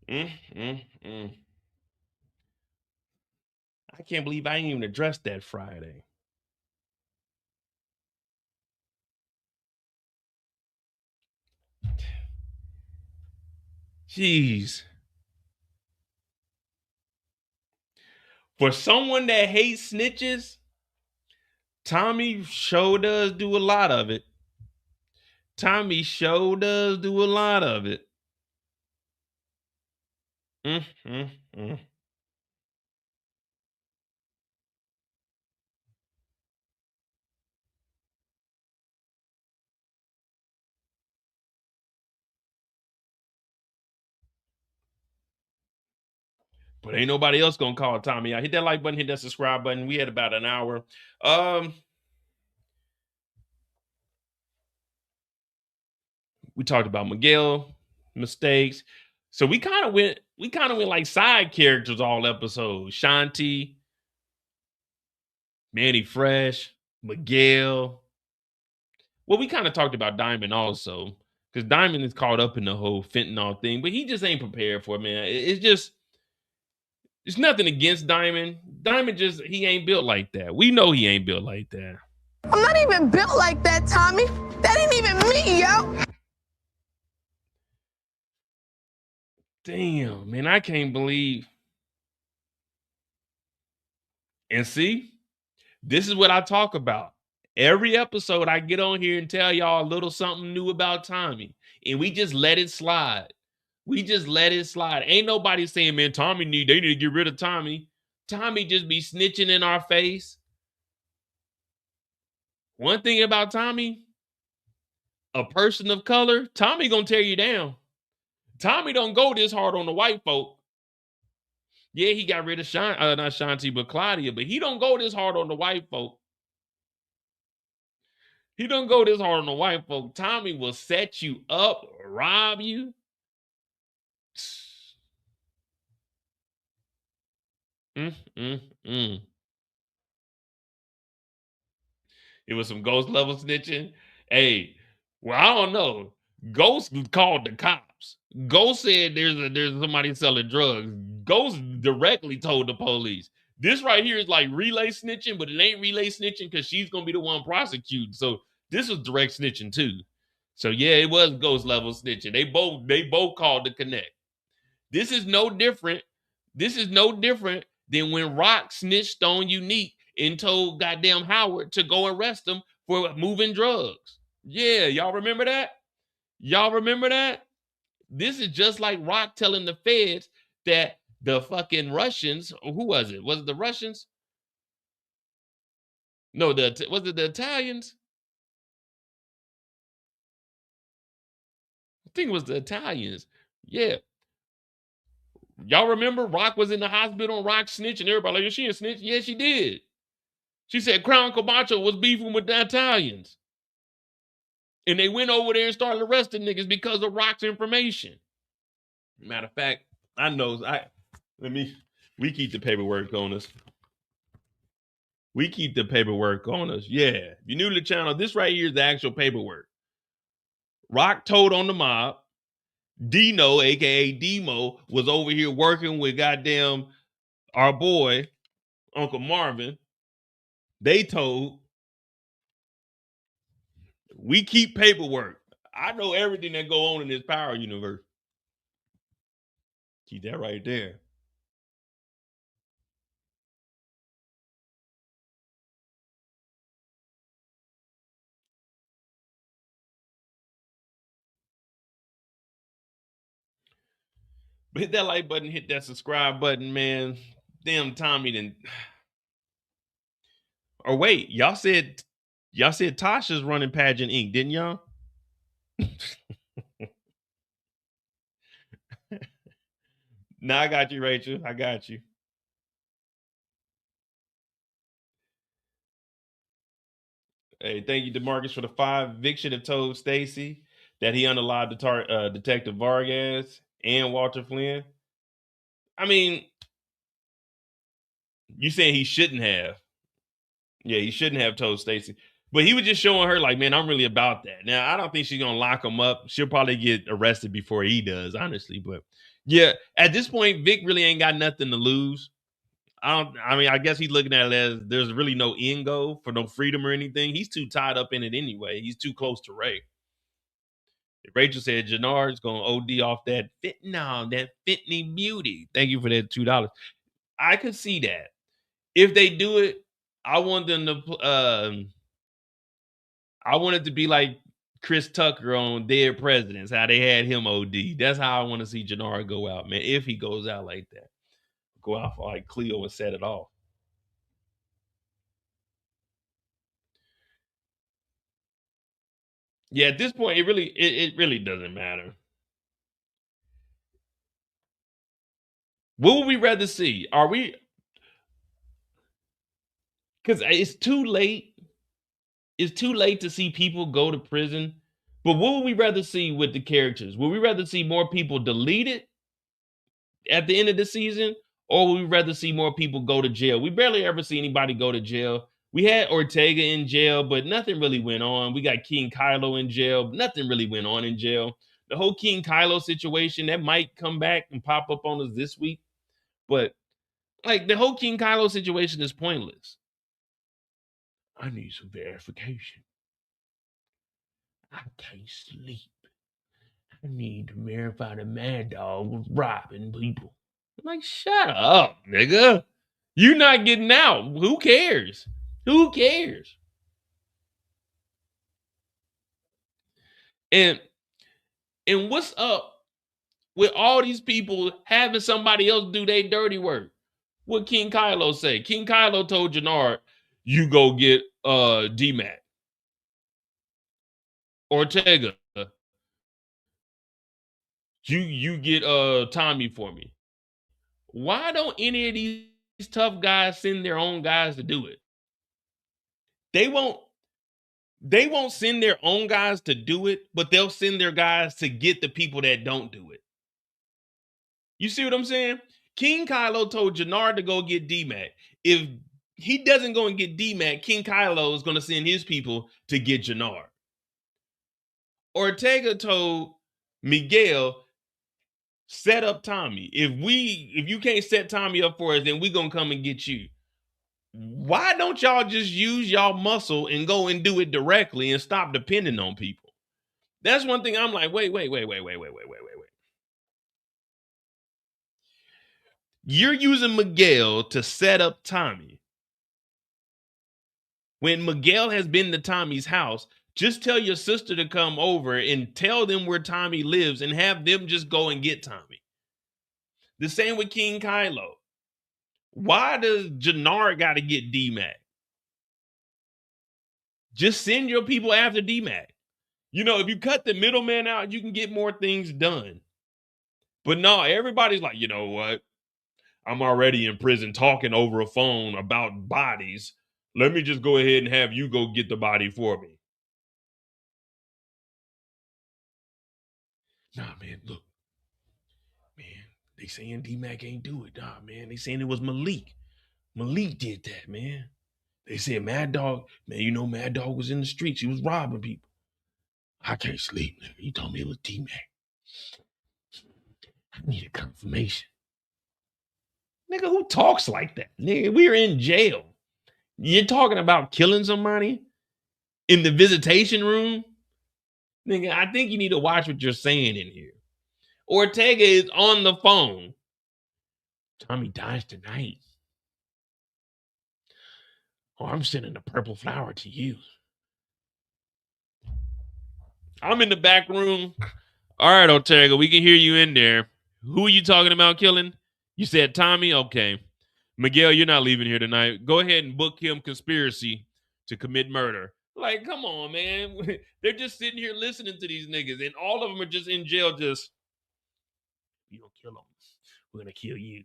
Speaker 3: I can't believe I ain't even addressed that Friday. Jeez. For someone that hates snitches, Tommy sure does do a lot of it. Tommy sure does do a lot of it. But ain't nobody else gonna call Tommy out. Hit that like button, hit that subscribe button. We had about an hour. We talked about Miguel mistakes. So we kind of went like side characters all episode. Shanti, Manny Fresh, Miguel. Well, we kind of talked about Diamond also, because Diamond is caught up in the whole fentanyl thing, but he just ain't prepared for it, man. It's nothing against Diamond. Diamond he ain't built like that. We know he ain't built like that.
Speaker 4: I'm not even built like that, Tommy. That ain't even me, yo.
Speaker 3: Damn, man, I can't believe. And see, this is what I talk about. Every episode, I get on here and tell y'all a little something new about Tommy, and we just let it slide. We just let it slide. Ain't nobody saying, man, they need to get rid of Tommy. Tommy just be snitching in our face. One thing about Tommy, a person of color, Tommy gonna tear you down. Tommy don't go this hard on the white folk. Yeah, he got rid of not Shanti, but Claudia, but he don't go this hard on the white folk. He don't go this hard on the white folk. Tommy will set you up, rob you. It was some ghost level snitching. Hey, well, I don't know. Ghost called the cops. Ghost said there's somebody selling drugs. Ghost directly told the police. This right here is like relay snitching, but it ain't relay snitching because she's gonna be the one prosecuting. So this was direct snitching too. So yeah, it was ghost level snitching. They both called to connect. This is no different. This is no different than when Rock snitched on Unique and told goddamn Howard to go arrest him for moving drugs. Yeah, y'all remember that? Y'all remember that? This is just like Rock telling the feds that the fucking Russians, who was it? Was it the Russians? No, was it the Italians? I think it was the Italians. Yeah. Y'all remember Rock was in the hospital and Rock snitched and everybody like, she a snitch? Yeah, she did. She said Crown Camacho was beefing with the Italians. And they went over there and started arresting niggas because of Rock's information. Matter of fact, I know. We keep the paperwork on us. We keep the paperwork on us. Yeah. If you're new to the channel, this right here is the actual paperwork. Rock told on the mob. Dino, aka Demo, was over here working with goddamn our boy, Uncle Marvin. They told. We keep paperwork. I know everything that go on in this power universe. Keep that right there. But hit that like button, hit that subscribe button, man. Damn, Tommy didn't. Or wait, y'all said Tasha's running Pageant Inc., didn't y'all? Nah, I got you, Rachel. I got you. Hey, thank you, DeMarcus, for the 5. Vic should have told Stacy that he unalived Detective Vargas and Walter Flynn. I mean, you saying he shouldn't have. Yeah, he shouldn't have told Stacy. But he was just showing her, like, man, I'm really about that. Now, I don't think she's going to lock him up. She'll probably get arrested before he does, honestly. But, yeah, at this point, Vic really ain't got nothing to lose. I guess he's looking at it as there's really no end goal for no freedom or anything. He's too tied up in it anyway. He's too close to Ray. Rachel said Jenard's going to OD off that fentanyl beauty. Thank you for that $2. I could see that. If they do it, I want them to I want it to be like Chris Tucker on Dead Presidents, how they had him OD. That's how I want to see Jenard go out, man. If he goes out like that. Go out for like Cleo and set it off. Yeah, at this point, it really doesn't matter. What would we rather see? Are we? Because it's too late. It's too late to see people go to prison. But what would we rather see with the characters? Would we rather see more people deleted at the end of the season, or would we rather see more people go to jail? We barely ever see anybody go to jail. We had Ortega in jail, but nothing really went on. We got King Kylo in jail. Nothing really went on in jail. The whole King Kylo situation, that might come back and pop up on us this week. But like the whole King Kylo situation is pointless. I need some verification. I can't sleep. I need to verify the Mad Dog was robbing people. I'm like, shut up, nigga. You're not getting out. Who cares? Who cares? And what's up with all these people having somebody else do their dirty work? What King Kylo say? King Kylo told Jenard, you go get D-Mac. Ortega, you get Tommy for me. Why don't any of these tough guys send their own guys to do it? They won't send their own guys to do it, but they'll send their guys to get the people that don't do it. You see what I'm saying? King Kylo told Jenard to go get D-Mac. If he doesn't go and get D-Mac, King Kylo is going to send his people to get Jenard. Ortega told Miguel, set up Tommy. If you can't set Tommy up for us, then we're going to come and get you. Why don't y'all just use y'all muscle and go and do it directly and stop depending on people? That's one thing I'm like, wait. You're using Miguel to set up Tommy. When Miguel has been to Tommy's house, just tell your sister to come over and tell them where Tommy lives and have them just go and get Tommy. The same with King Kylo. Why does Jenard got to get D-Mac? Just send your people after D-Mac. You know, if you cut the middleman out, you can get more things done. But no, everybody's like, you know what? I'm already in prison talking over a phone about bodies. Let me just go ahead and have you go get the body for me. Nah, man, look. Man, they saying D-Mac ain't do it. Nah, man, they saying it was Malik. Malik did that, man. They said Mad Dog, man, you know Mad Dog was in the streets. He was robbing people. I can't sleep, nigga. He told me it was D-Mac. I need a confirmation. Nigga, who talks like that? Nigga, we're in jail. You're talking about killing somebody in the visitation room? Nigga, I think you need to watch what you're saying in here. Ortega is on the phone. Tommy dies tonight. Oh, I'm sending a purple flower to you. I'm in the back room. All right, Ortega, we can hear you in there. Who are you talking about killing? You said Tommy? Okay. Miguel, you're not leaving here tonight. Go ahead and book him conspiracy to commit murder. Like, come on, man. They're just sitting here listening to these niggas, and all of them are just in jail just, you don't kill them, we're going to kill you.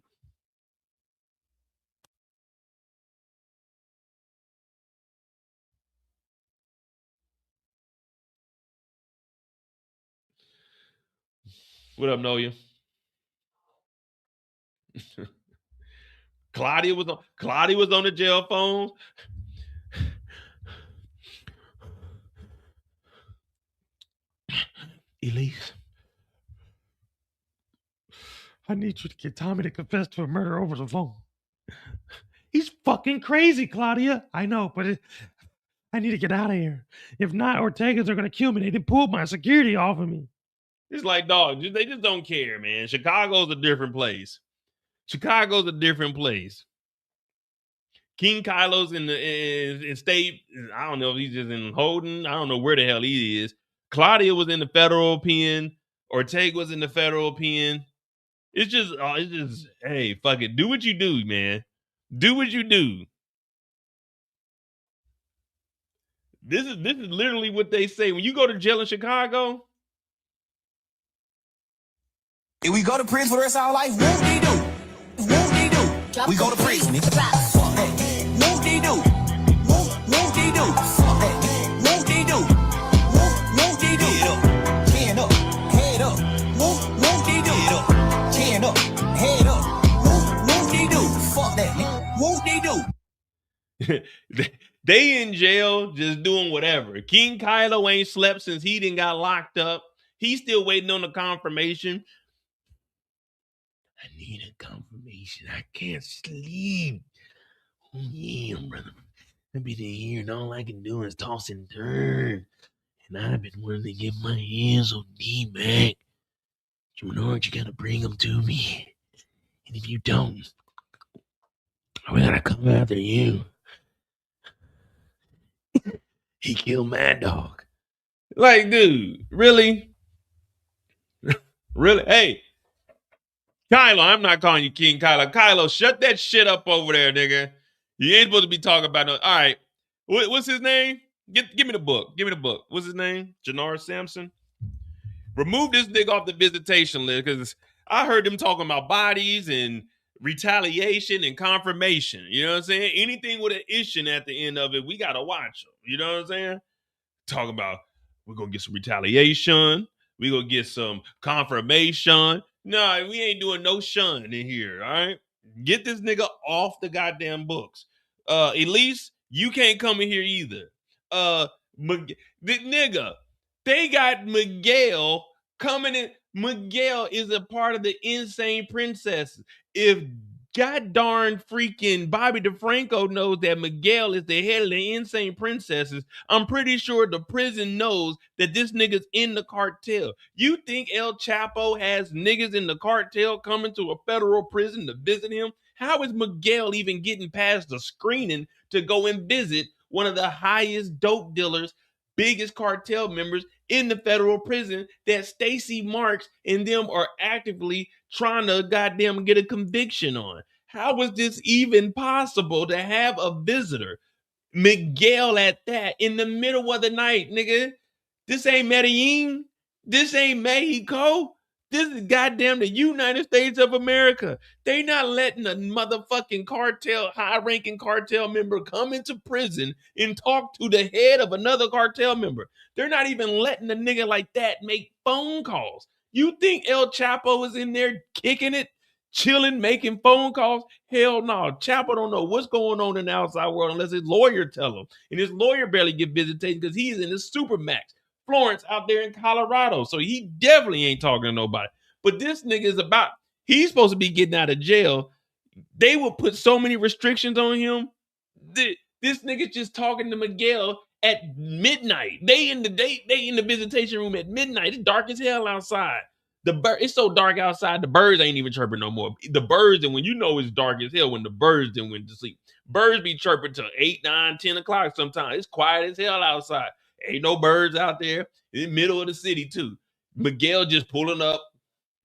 Speaker 3: What up, Noya? Claudia was on the jail phone. Elise, I need you to get Tommy to confess to a murder over the phone. He's fucking crazy, Claudia. I know, but I need to get out of here. If not, Ortegas are going to kill me. They didn't pull my security off of me. It's like, dog, they just don't care, man. Chicago's a different place. Chicago's a different place. King Kylo's in state. I don't know if he's just in Holden. I don't know where the hell he is. Claudia was in the federal pen. Ortega was in the federal pen. It's just, hey, fuck it. Do what you do, man. Do what you do. This is literally what they say. When you go to jail in Chicago,
Speaker 5: if we go to prison for the rest of our life, what would they do? We go to prison, nigga. Fuck that. Move they do. Move they do. Fuck that. Move they do. Move they do. Head up. Head up. Move they do. Head up. Head up. Move they do. Fuck that, nigga. Move they do.
Speaker 3: They in jail just doing whatever. King Kylo ain't slept since he done got locked up. He's still waiting on the confirmation. I need a confirmation. I can't sleep. Oh, yeah, brother. I've been in here and all I can do is toss and turn. And I've been wanting to get my hands on D-Mac. Jenard, you gotta bring him to me. And if you don't, we gotta come after you. He killed Mad Dog. Like, dude, really? Really? Hey, Kylo, I'm not calling you King Kylo. Kylo, shut that shit up over there, nigga. You ain't supposed to be talking about no. All right. What's his name? Give me the book. Give me the book. What's his name? Jenard Sampson? Remove this nigga off the visitation list because I heard them talking about bodies and retaliation and confirmation. You know what I'm saying? Anything with an issue at the end of it, we got to watch them. You know what I'm saying? Talking about we're going to get some retaliation. We're going to get some confirmation. No, we ain't doing no shun in here, all right? Get this nigga off the goddamn books. Elise, you can't come in here either. Nigga, they got Miguel coming in. Miguel is a part of the Insane Princesses. If god darn freaking Bobby DeFranco knows that Miguel is the head of the Insane Princesses, I'm pretty sure the prison knows that this nigga's in the cartel. You think El Chapo has niggas in the cartel coming to a federal prison to visit him? How is Miguel even getting past the screening to go and visit one of the highest dope dealers, biggest cartel members in the federal prison that Stacy Marks and them are actively trying to goddamn get a conviction on? How was this even possible to have a visitor, Miguel at that, in the middle of the night, nigga? This ain't Medellin. This ain't Mexico. This is goddamn the United States of America. They not letting a motherfucking cartel, high-ranking cartel member come into prison and talk to the head of another cartel member. They're not even letting a nigga like that make phone calls. You think El Chapo is in there kicking it, chilling, making phone calls? Hell no. Chapo don't know what's going on in the outside world unless his lawyer tell him. And his lawyer barely get visitation because he's in his Supermax Florence out there in Colorado. So he definitely ain't talking to nobody. But this nigga is he's supposed to be getting out of jail. They will put so many restrictions on him. This nigga's just talking to Miguel at midnight. They in the visitation room at midnight. It's dark as hell outside. It's so dark outside, the birds ain't even chirping no more. The birds, and when you know it's dark as hell, when the birds then went to sleep. Birds be chirping till 8, 9, 10 o'clock sometimes. It's quiet as hell outside. Ain't no birds out there in the middle of the city, too. Miguel just pulling up,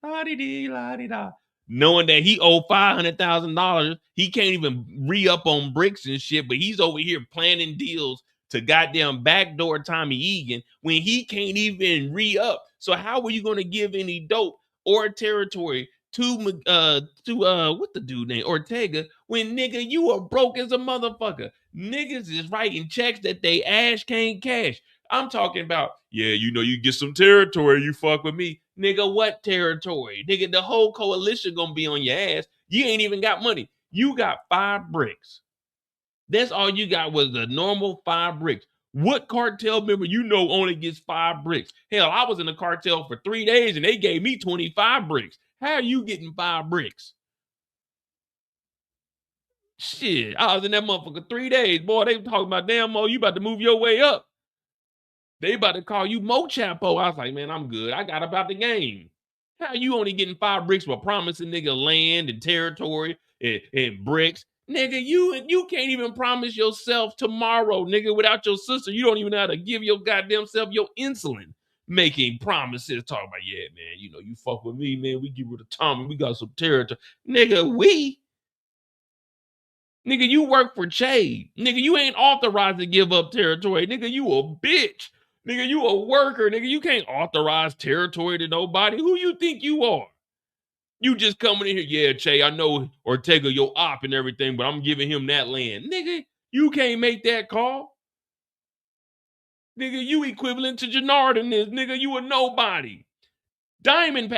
Speaker 3: la-di-di-la-di-da, knowing that he owed $500,000. He can't even re-up on bricks and shit, but he's over here planning deals to goddamn backdoor Tommy Egan when he can't even re-up. So how are you going to give any dope or territory to what the dude named Ortega when, nigga, you are broke as a motherfucker? Niggas is writing checks that they ash can't cash. I'm talking about, yeah, you know, you get some territory, you fuck with me. Nigga, what territory? Nigga, the whole coalition gonna be on your ass. You ain't even got money. You got 5 bricks. That's all you got was the normal 5 bricks. What cartel member you know only gets 5 bricks? Hell, I was in a cartel for 3 days and they gave me 25 bricks. How are you getting 5 bricks? Shit, I was in that motherfucker 3 days. Boy, they talking about, damn, Mo, you about to move your way up. They about to call you Mo Chapo. I was like, man, I'm good. I got about the game. How you only getting 5 bricks for promising nigga land and territory and bricks? Nigga, you can't even promise yourself tomorrow, nigga, without your sister. You don't even know how to give your goddamn self your insulin. Making promises, talking about, yeah, man, you know, you fuck with me, man. We get rid of Tommy. We got some territory. Nigga, Nigga, you work for Che. Nigga, you ain't authorized to give up territory. Nigga, you a bitch. Nigga, you a worker. Nigga, you can't authorize territory to nobody. Who you think you are? You just coming in here, yeah, Che, I know Ortega your op and everything, but I'm giving him that land. Nigga, you can't make that call. Nigga, you equivalent to Jenard in this. Nigga, you a nobody. Diamond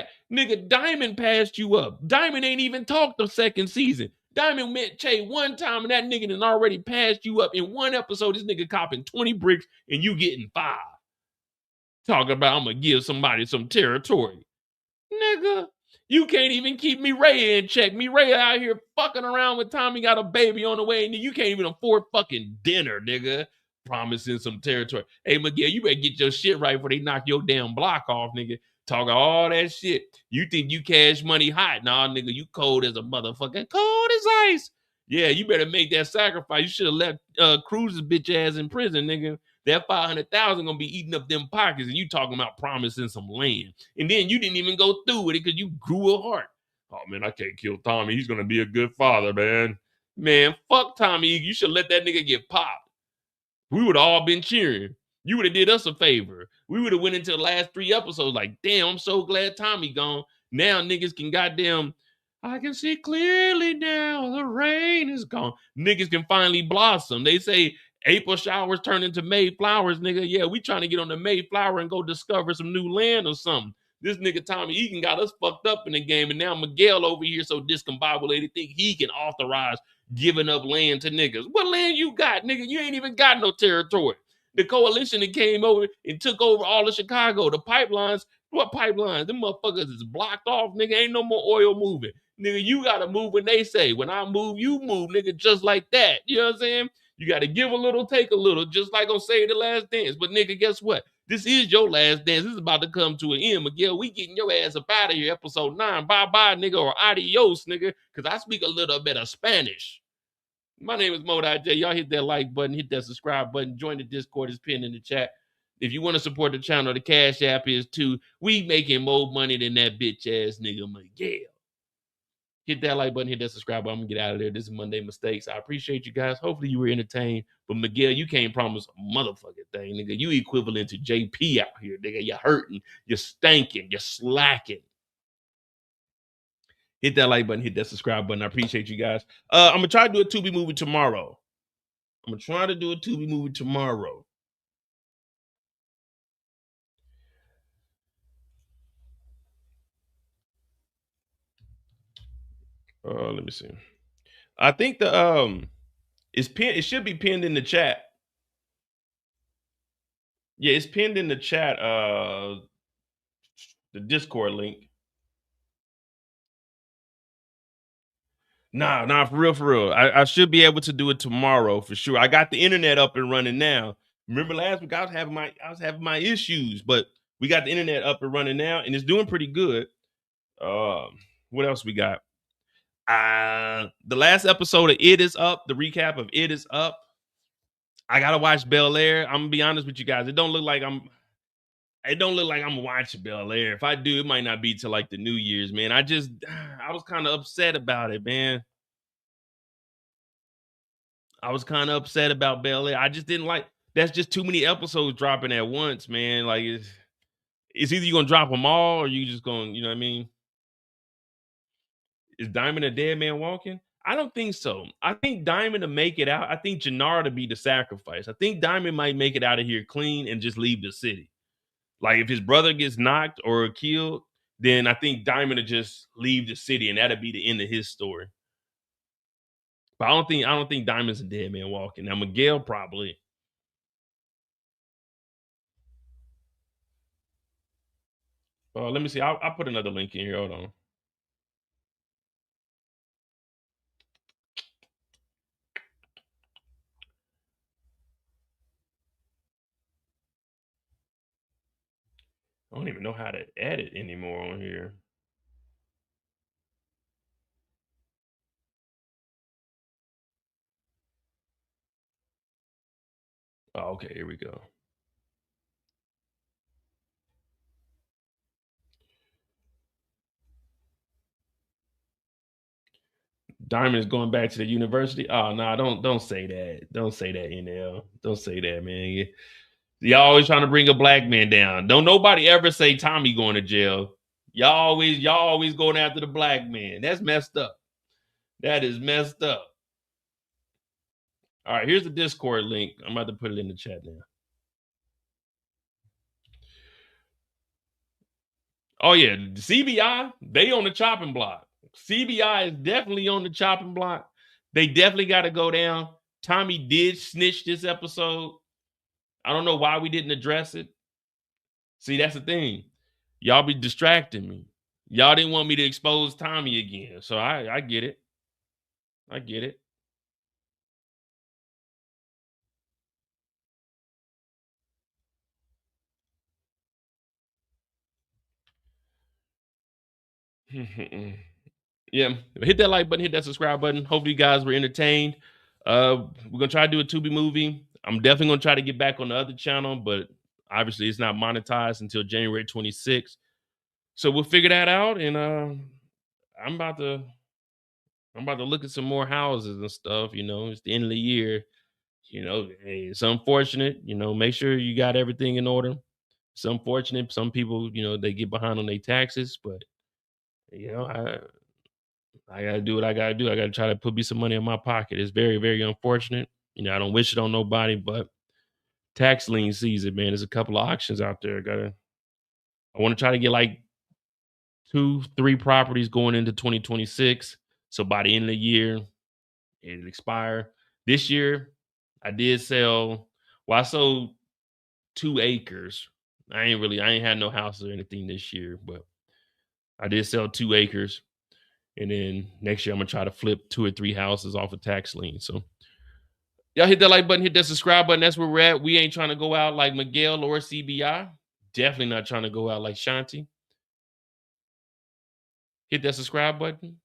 Speaker 3: passed you up. Diamond ain't even talked the second season. Diamond met Che one time and that nigga done already passed you up. In one episode, this nigga copping 20 bricks and you getting 5. Talking about I'm gonna give somebody some territory. Nigga, you can't even keep Mireya in check. Mireya out here fucking around with Tommy, got a baby on the way, and you can't even afford fucking dinner, nigga. Promising some territory. Hey, Miguel, you better get your shit right before they knock your damn block off, nigga. Talking all that shit. You think you cash money hot? Nah, nigga, you cold as a motherfucker. Cold as ice. Yeah, you better make that sacrifice. You should have left Cruz's bitch ass in prison, nigga. That 500,000 gonna be eating up them pockets, and you talking about promising some land, and then you didn't even go through with it because you grew a heart. Oh man, I can't kill Tommy. He's gonna be a good father, man. Man, fuck Tommy. You should let that nigga get popped. We would have all been cheering. You would have did us a favor. We would have went into the last 3 episodes like, damn, I'm so glad Tommy gone. Now niggas can goddamn, I can see clearly now. The rain is gone. Niggas can finally blossom. They say April showers turn into May flowers, nigga. Yeah, we trying to get on the Mayflower and go discover some new land or something. This nigga Tommy Egan got us fucked up in the game, and now Miguel over here so discombobulated think he can authorize giving up land to niggas. What land you got, nigga? You ain't even got no territory. The coalition that came over and took over all of Chicago. The pipelines, what pipelines? Them motherfuckers is blocked off, nigga. Ain't no more oil moving. Nigga, you gotta move when they say. When I move, you move, nigga, just like that. You know what I'm saying? You got to give a little, take a little, just like on Say the Last Dance. But nigga, guess what? This is your last dance. This is about to come to an end. Miguel, we getting your ass up out of here. Episode 9. Bye-bye, nigga, or adios, nigga, because I speak a little bit of Spanish. My name is Modai J. Y'all hit that like button, hit that subscribe button. Join the Discord. It's pinned in the chat. If you want to support the channel, the Cash App is too. We making more money than that bitch-ass nigga Miguel. Hit that like button, hit that subscribe button. I'm going to get out of there. This is Monday Mistakes. I appreciate you guys. Hopefully you were entertained. But Miguel, you can't promise a motherfucking thing, nigga. You equivalent to JP out here, nigga. You're hurting. You're stanking. You're slacking. Hit that like button, hit that subscribe button. I appreciate you guys. I'm going to try to do a Tubi movie tomorrow. Let me see. I think the it should be pinned in the chat. Yeah, it's pinned in the chat. The Discord link. Nah, for real. I should be able to do it tomorrow for sure. I got the internet up and running now. Remember last week I was having my issues, but we got the internet up and running now, and it's doing pretty good. What else we got? The last episode of It Is Up, the recap of It Is Up. I gotta watch Bel Air. I'm gonna be honest with you guys. It don't look like I'm watching Bel Air. If I do, it might not be till like the New Year's, man. I was kind of upset about it, man. I was kind of upset about Bel Air. I just didn't like. That's just too many episodes dropping at once, man. Like it's either you're gonna drop them all or you just gonna, you know what I mean? Is Diamond a dead man walking? I don't think so. I think Diamond to make it out. I think Jenard to be the sacrifice. I think Diamond might make it out of here clean and just leave the city. Like if his brother gets knocked or killed, then I think Diamond to just leave the city and that'll be the end of his story. But I don't think Diamond's a dead man walking. Now Miguel probably. Let me see. I'll put another link in here. Hold on. I don't even know how to edit anymore on here. Oh, okay, here we go. Diamond is going back to the university. Oh no, don't say that. Don't say that, NL. Don't say that, man. Y'all always trying to bring a black man down. Don't nobody ever say Tommy going to jail. Y'all always going after the black man. That's messed up. That is messed up. All right, here's the Discord link. I'm about to put it in the chat now. Oh yeah, CBI, they on the chopping block. CBI is definitely on the chopping block. They definitely got to go down. Tommy did snitch this episode. I don't know why we didn't address it. See, that's the thing. Y'all be distracting me. Y'all didn't want me to expose Tommy again. So I get it. I get it. Yeah, hit that like button, hit that subscribe button. Hopefully you guys were entertained. We're gonna try to do a Tubi movie. I'm definitely gonna try to get back on the other channel, but obviously it's not monetized until January 26th. So we'll figure that out. And I'm about to look at some more houses and stuff. You know, it's the end of the year. You know, hey, it's unfortunate. You know, make sure you got everything in order. It's unfortunate. Some people, you know, they get behind on their taxes, but you know, I gotta do what I gotta do. I gotta try to put me some money in my pocket. It's very, very unfortunate. You know, I don't wish it on nobody, but tax lien season, man. There's a couple of auctions out there. I want to try to get like 2-3 properties going into 2026. So by the end of the year, it'll expire. This year, I did sell. Well, I sold 2 acres. I ain't had no house or anything this year, but I did sell 2 acres. And then next year, I'm going to try to flip 2 or 3 houses off of tax lien. So y'all hit that like button, hit that subscribe button. That's where we're at. We ain't trying to go out like Miguel or CBI. Definitely not trying to go out like Shanti. Hit that subscribe button.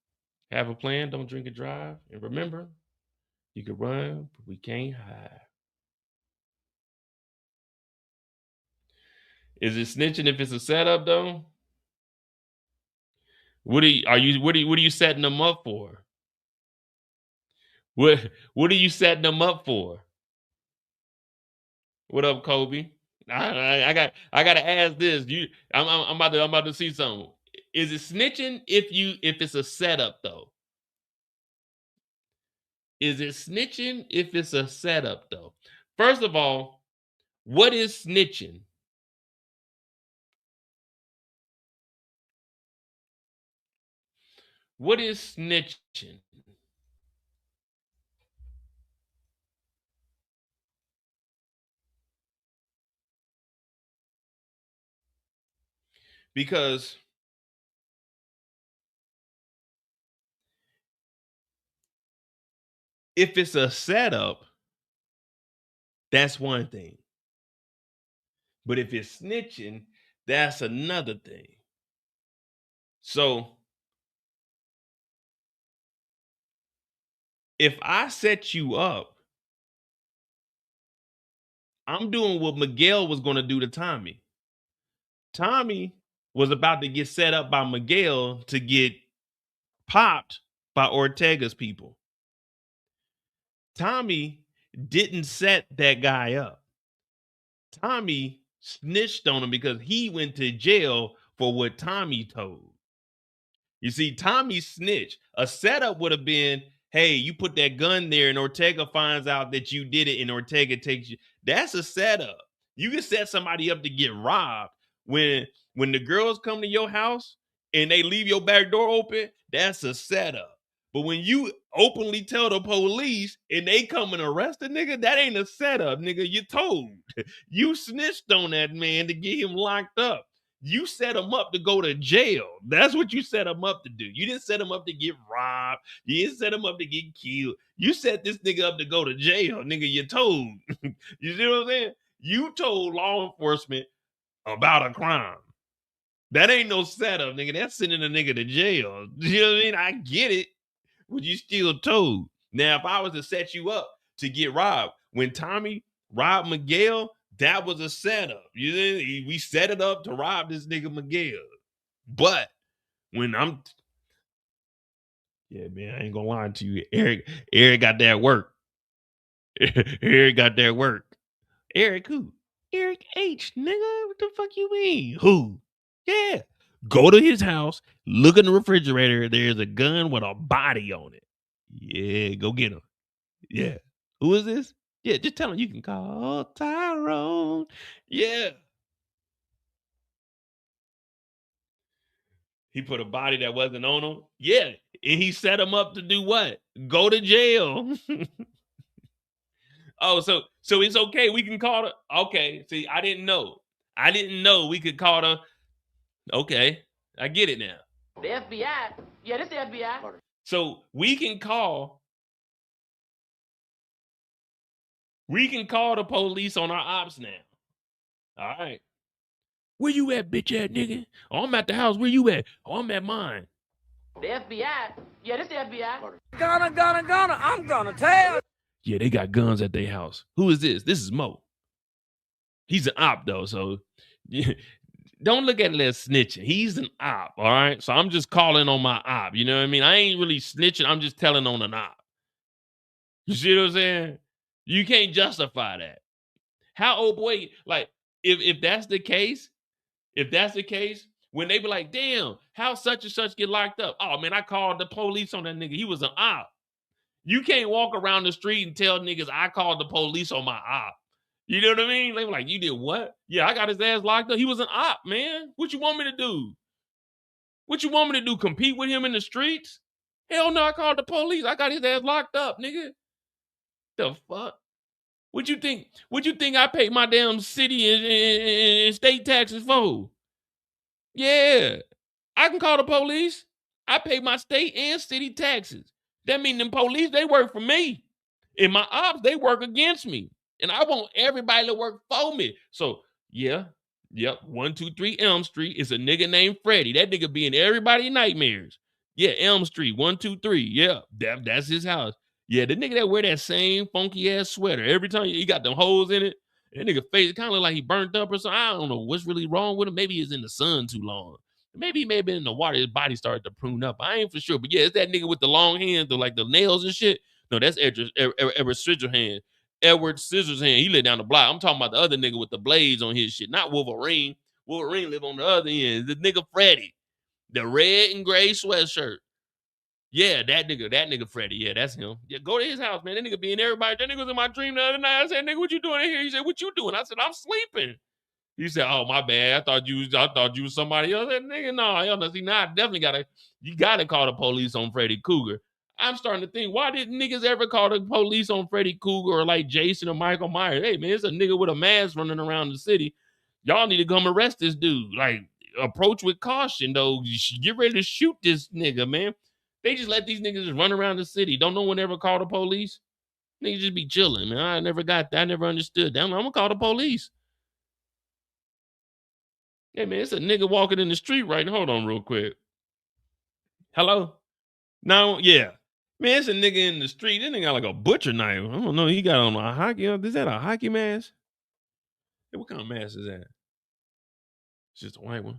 Speaker 3: Have a plan. Don't drink and drive. And remember, you can run, but we can't hide. Is it snitching if it's a setup though? What are you setting them up for? What are you setting them up for? What up, Kobe? I got to ask this. I'm about to see something. Is it snitching if it's a setup though? Is it snitching if it's a setup though? First of all, what is snitching? What is snitching? Because if it's a setup, that's one thing. But if it's snitching, that's another thing. So if I set you up, I'm doing what Miguel was going to do to Tommy. Tommy was about to get set up by Miguel to get popped by Ortega's people. Tommy didn't set that guy up. Tommy snitched on him because he went to jail for what Tommy told. You see, Tommy snitched. A setup would have been, hey, you put that gun there and Ortega finds out that you did it and Ortega takes you. That's a setup. You can set somebody up to get robbed. When the girls come to your house and they leave your back door open, that's a setup. But when you openly tell the police and they come and arrest a nigga, that ain't a setup, nigga. You told. You snitched on that man to get him locked up. You set him up to go to jail. That's what you set him up to do. You didn't set him up to get robbed. You didn't set him up to get killed. You set this nigga up to go to jail, nigga. You told. You see what I'm saying? You told law enforcement about a crime. That ain't no setup, nigga. That's sending a nigga to jail. You know what I mean? I get it. But you still told. Now, if I was to set you up to get robbed, when Tommy robbed Miguel, that was a setup. You know, we set it up to rob this nigga Miguel. But when yeah, man, I ain't gonna lie to you. Eric got that work. Eric got that work. Eric who? Eric H, nigga. What the fuck you mean? Who? Yeah. Go to his house, look in the refrigerator. There's a gun with a body on it. Yeah, go get him. Yeah. Who is this? Yeah, just tell him you can call Tyrone. Yeah. He put a body that wasn't on him. Yeah. And he set him up to do what? Go to jail. Oh, so it's okay. We can call the. Okay. See, I didn't know. I didn't know we could call the. Okay. I get it now.
Speaker 6: The FBI. Yeah, this the FBI.
Speaker 3: So we can call the police on our ops now. All right. Where you at, bitch ass nigga? Oh, I'm at the house. Where you at? Oh, I'm at mine.
Speaker 6: The FBI. Yeah, this the FBI.
Speaker 5: Gonna, I'm gonna tell.
Speaker 3: Yeah, they got guns at their house. Who is this? This is Mo. He's an op though, so yeah, don't look at it as snitching. He's an op, all right? So I'm just calling on my op. You know what I mean? I ain't really snitching. I'm just telling on an op. You see what I'm saying? You can't justify that. How old boy, like, if that's the case, when they be like, damn, how such and such get locked up? Oh man, I called the police on that nigga. He was an op. You can't walk around the street and tell niggas I called the police on my op. You know what I mean? They were like, you did what? Yeah, I got his ass locked up. He was an op, man. What you want me to do? What you want me to do? Compete with him in the streets? Hell no, I called the police. I got his ass locked up, nigga. The fuck? What you think? What you think I paid my damn city and state taxes for? Yeah, I can call the police. I pay my state and city taxes. That mean them police, they work for me. And my ops, they work against me. And I want everybody to work for me. So, yeah, yep, 123 Elm Street is a nigga named Freddie. That nigga be in everybody's nightmares. Yeah, Elm Street, 123. Yeah, that's his house. Yeah, the nigga that wear that same funky ass sweater. Every time he got them holes in it, that nigga face kind of look like he burnt up or something. I don't know what's really wrong with him. Maybe he's in the sun too long. Maybe he may have been in the water. His body started to prune up. I ain't for sure. But yeah, it's that nigga with the long hands, like the nails and shit. No, that's Edward Scissorhands. Edward Scissorhands. He lived down the block. I'm talking about the other nigga with the blades on his shit. Not Wolverine. Wolverine live on the other end. The nigga Freddie. The red and gray sweatshirt. Yeah, that nigga Freddie. Yeah, that's him. Yeah, go to his house, man. That nigga be in everybody. That nigga was in my dream the other night. I said, nigga, what you doing in here? He said, what you doing? I said, I'm sleeping. He said, oh, my bad. I thought you was somebody else. I said, nigga, no, hell no. See, now I definitely gotta call the police on Freddy Cougar. I'm starting to think, why didn't niggas ever call the police on Freddy Cougar or like Jason or Michael Myers? Hey, man, it's a nigga with a mask running around the city. Y'all need to come arrest this dude. Like, approach with caution, though. Get ready to shoot this nigga, man. They just let these niggas just run around the city. Don't no one ever call the police? Niggas just be chilling, man. I never understood that. I'm gonna call the police. Hey, man, it's a nigga walking in the street right now. Hold on real quick. Hello? No, yeah. Man, it's a nigga in the street. This nigga got like a butcher knife. I don't know. He got on a hockey. Is that a hockey mask? Hey, what kind of mask is that? It's just a white one.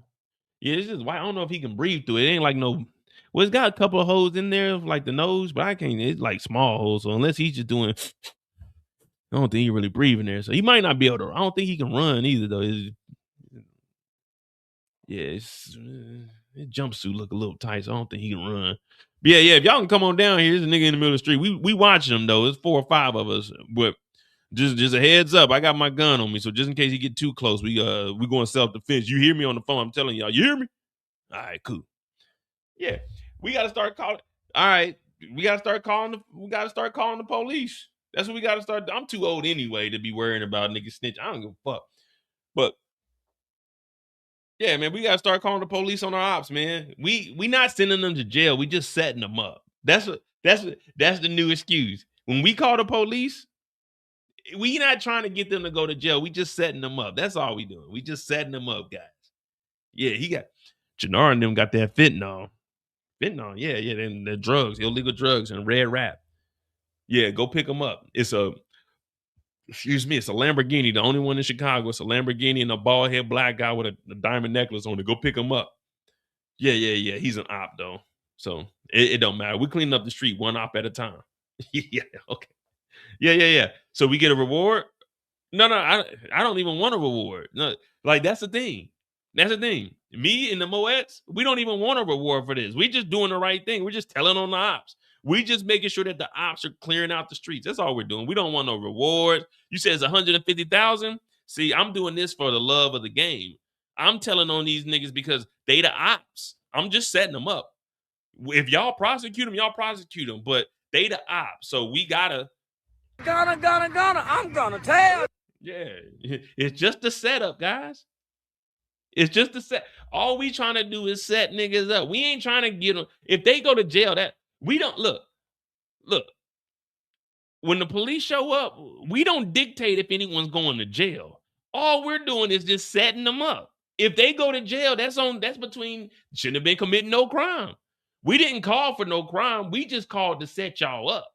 Speaker 3: Yeah, it's just white. I don't know if he can breathe through it. It ain't like no... Well, it's got a couple of holes in there, like the nose, but I can't... It's like small holes. So unless he's just doing... I don't think he really breathing there. So he might not be able to... I don't think he can run either, though. His jumpsuit look a little tight, so I don't think he can run. But yeah, if y'all can come on down here, there's a nigga in the middle of the street. We watching him though. It's 4 or 5 of us, but just a heads up. I got my gun on me, so just in case he get too close, we going self-defense. You hear me on the phone? I'm telling y'all. You hear me? All right, cool. Yeah, we got to start calling. All right, we got to start calling the police. That's what we got to start. I'm too old anyway to be worrying about niggas snitch. I don't give a fuck. But yeah, man, we gotta start calling the police on our ops, man. We not sending them to jail. We just setting them up. That's the new excuse. When we call the police, we not trying to get them to go to jail. We just setting them up. That's all we doing. We just setting them up, guys. Yeah, he got Jenard and them got that fentanyl. Fentanyl, yeah, and the drugs, illegal drugs and red rap. Yeah, go pick them up. It's a Lamborghini, the only one in Chicago. It's a Lamborghini and a bald head black guy with a diamond necklace on it. Go pick him up. Yeah. He's an op though. So it don't matter. We clean up the street one op at a time. Yeah, okay. Yeah. So we get a reward? No, I don't even want a reward. No, like that's the thing. That's the thing. Me and the Moets, we don't even want a reward for this. We just doing the right thing. We're just telling on the ops. We just making sure that the ops are clearing out the streets. That's all we're doing. We don't want no reward. You said it's 150,000. See, I'm doing this for the love of the game. I'm telling on these niggas because they the ops. I'm just setting them up. If y'all prosecute them, y'all prosecute them. But they the ops. So we gotta.
Speaker 5: I'm gonna tell.
Speaker 3: Yeah. It's just a setup, guys. It's just a set. All we trying to do is set niggas up. We ain't trying to get them. If they go to jail, that we don't look. When the police show up, we don't dictate if anyone's going to jail. All we're doing is just setting them up. If they go to jail, that's between shouldn't have been committing no crime. We didn't call for no crime. We just called to set y'all up.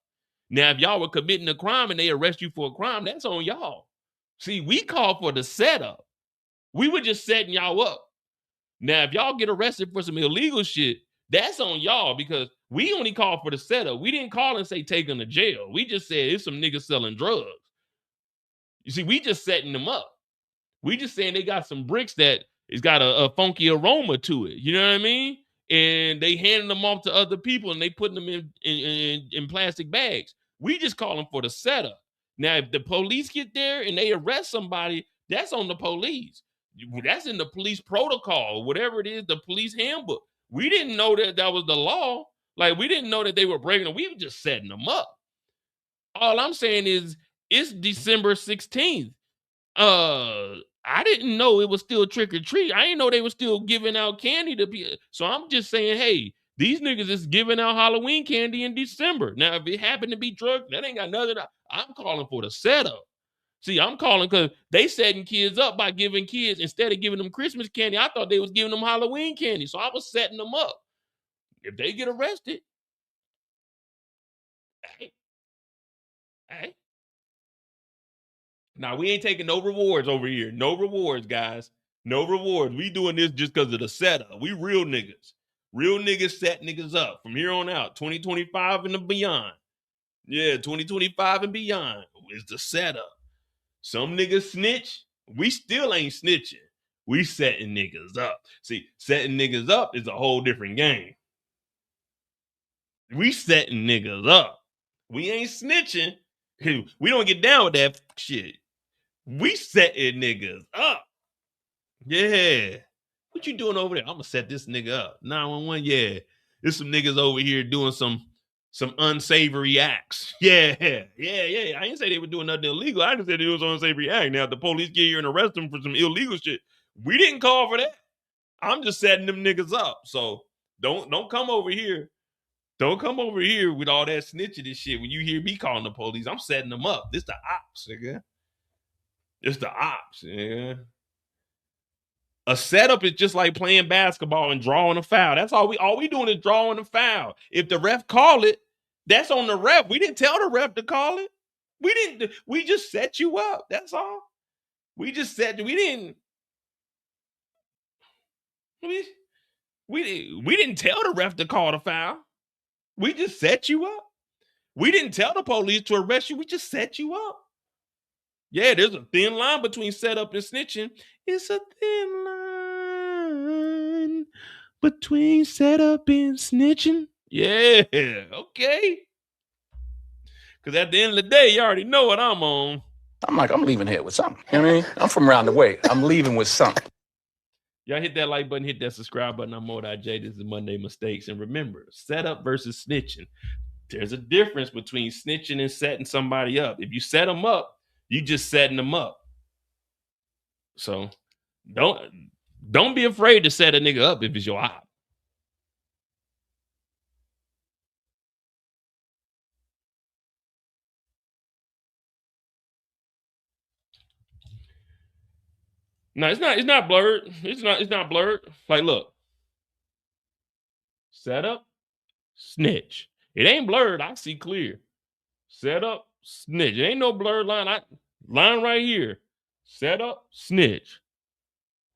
Speaker 3: Now, if y'all were committing a crime and they arrest you for a crime, that's on y'all. See, we called for the setup. We were just setting y'all up. Now, if y'all get arrested for some illegal shit, that's on y'all because we only called for the setup. We didn't call and say take them to jail. We just said it's some niggas selling drugs. You see, we just setting them up. We just saying they got some bricks that it's got a funky aroma to it. You know what I mean? And they handing them off to other people and they putting them in plastic bags. We just calling for the setup. Now, if the police get there and they arrest somebody, that's on the police. That's in the police protocol, whatever it is, the police handbook. We didn't know that was the law. Like, we didn't know that they were breaking it. We were just setting them up. All I'm saying is it's December 16th. I didn't know it was still trick or treat. I didn't know they were still giving out candy to people. So I'm just saying, hey, these niggas is giving out Halloween candy in December. Now, if it happened to be drugs, that ain't got nothing. I'm calling for the setup. See, I'm calling because they setting kids up by giving kids, instead of giving them Christmas candy, I thought they was giving them Halloween candy. So I was setting them up. If they get arrested, hey. Now, we ain't taking no rewards over here. No rewards, guys. No rewards. We doing this just because of the setup. We real niggas. Real niggas set niggas up from here on out. 2025 and beyond. Yeah, 2025 and beyond is the setup. Some niggas snitch. We still ain't snitching. We setting niggas up. See, setting niggas up is a whole different game. We setting niggas up. We ain't snitching. We don't get down with that shit. We setting niggas up. Yeah. What you doing over there? I'm gonna set this nigga up. 911, yeah. There's some niggas over here doing some unsavory acts. Yeah. I didn't say they were doing nothing illegal. I just said it was an unsavory act. Now, if the police get here and arrest them for some illegal shit, we didn't call for that. I'm just setting them niggas up. So don't come over here. Don't come over here with all that snitching and shit. When you hear me calling the police, I'm setting them up. This the ops, nigga. It's the ops, nigga. A setup is just like playing basketball and drawing a foul. That's all we doing is drawing a foul. If the ref call it, that's on the ref. We didn't tell the ref to call it. We just set you up. That's all. We just set. We didn't tell the ref to call the foul. We just set you up. We didn't tell the police to arrest you. We just set you up. Yeah, there's a thin line between setup and snitching. It's a thin line between setup and snitching. Yeah, okay. Because at the end of the day, you already know what I'm on.
Speaker 7: I'm leaving here with something. You know what I mean? I'm from around the way. I'm leaving with something.
Speaker 3: Y'all hit that like button, hit that subscribe button. I'm Mo.J. This is Monday Mistakes. And remember, setup versus snitching. There's a difference between snitching and setting somebody up. If you set them up, you just setting them up. So don't be afraid to set a nigga up if it's your op. No, it's not blurred. It's not blurred. Like, look. Set up, snitch. It ain't blurred. I see clear. Set up, snitch. It ain't no blurred line. Line right here. Set up, snitch.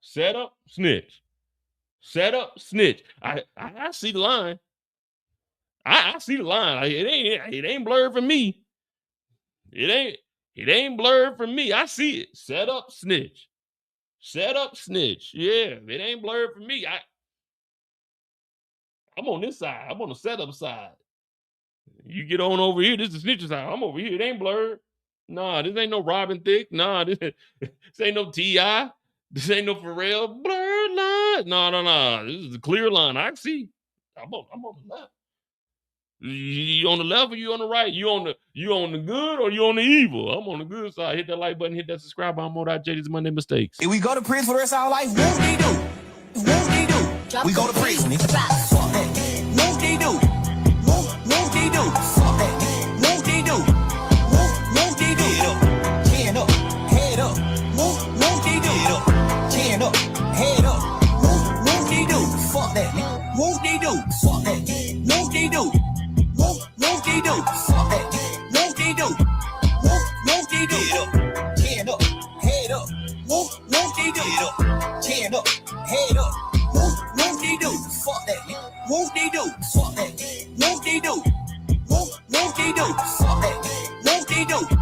Speaker 3: Set up, snitch. Set up, snitch. I see the line. I see the line. It ain't blurred for me. It ain't blurred for me. I see it. Set up, snitch. Set up snitch. Yeah, it ain't blurred for me. I'm on this side. I'm on the setup side. You get on over here. This is the snitch side. I'm over here. It ain't blurred. Nah, this ain't no Robin Thicke. Nah, this ain't no T.I. This ain't no Pharrell. Blurred line. No. This is a clear line. I see. I'm on the left. You on the left or you on the right? You on the good or you on the evil? I'm on the good side. Hit that like button, hit that subscribe button. I'm on that JD's Monday Mistakes.
Speaker 5: If we go to prison for the rest of our life, whoop-de-doo. Whoop-de-doo. We go to prison. Fuck that. Whoop-de-doo. Whoop-de-doo. Fuck that. Whoop-de-doo. Whoop-de-doo. Chin up, head up. Whoop-de-doo. Chin up, head up. Whoop-de-doo. Fuck that. Whoop-de-doo. Fuck that. Whoop-de-doo. Whoop-de-doo. Fuck that. Whoop-de-doo. Whoop-de-doo. Chin up, head up. Whoop-de-doo. Chin up, head up. Whoop-de-doo. Fuck that. Whoop-de-doo. Fuck that. Whoop-de-doo. Whoop-de-doo. Fuck that. Whoop-de-doo.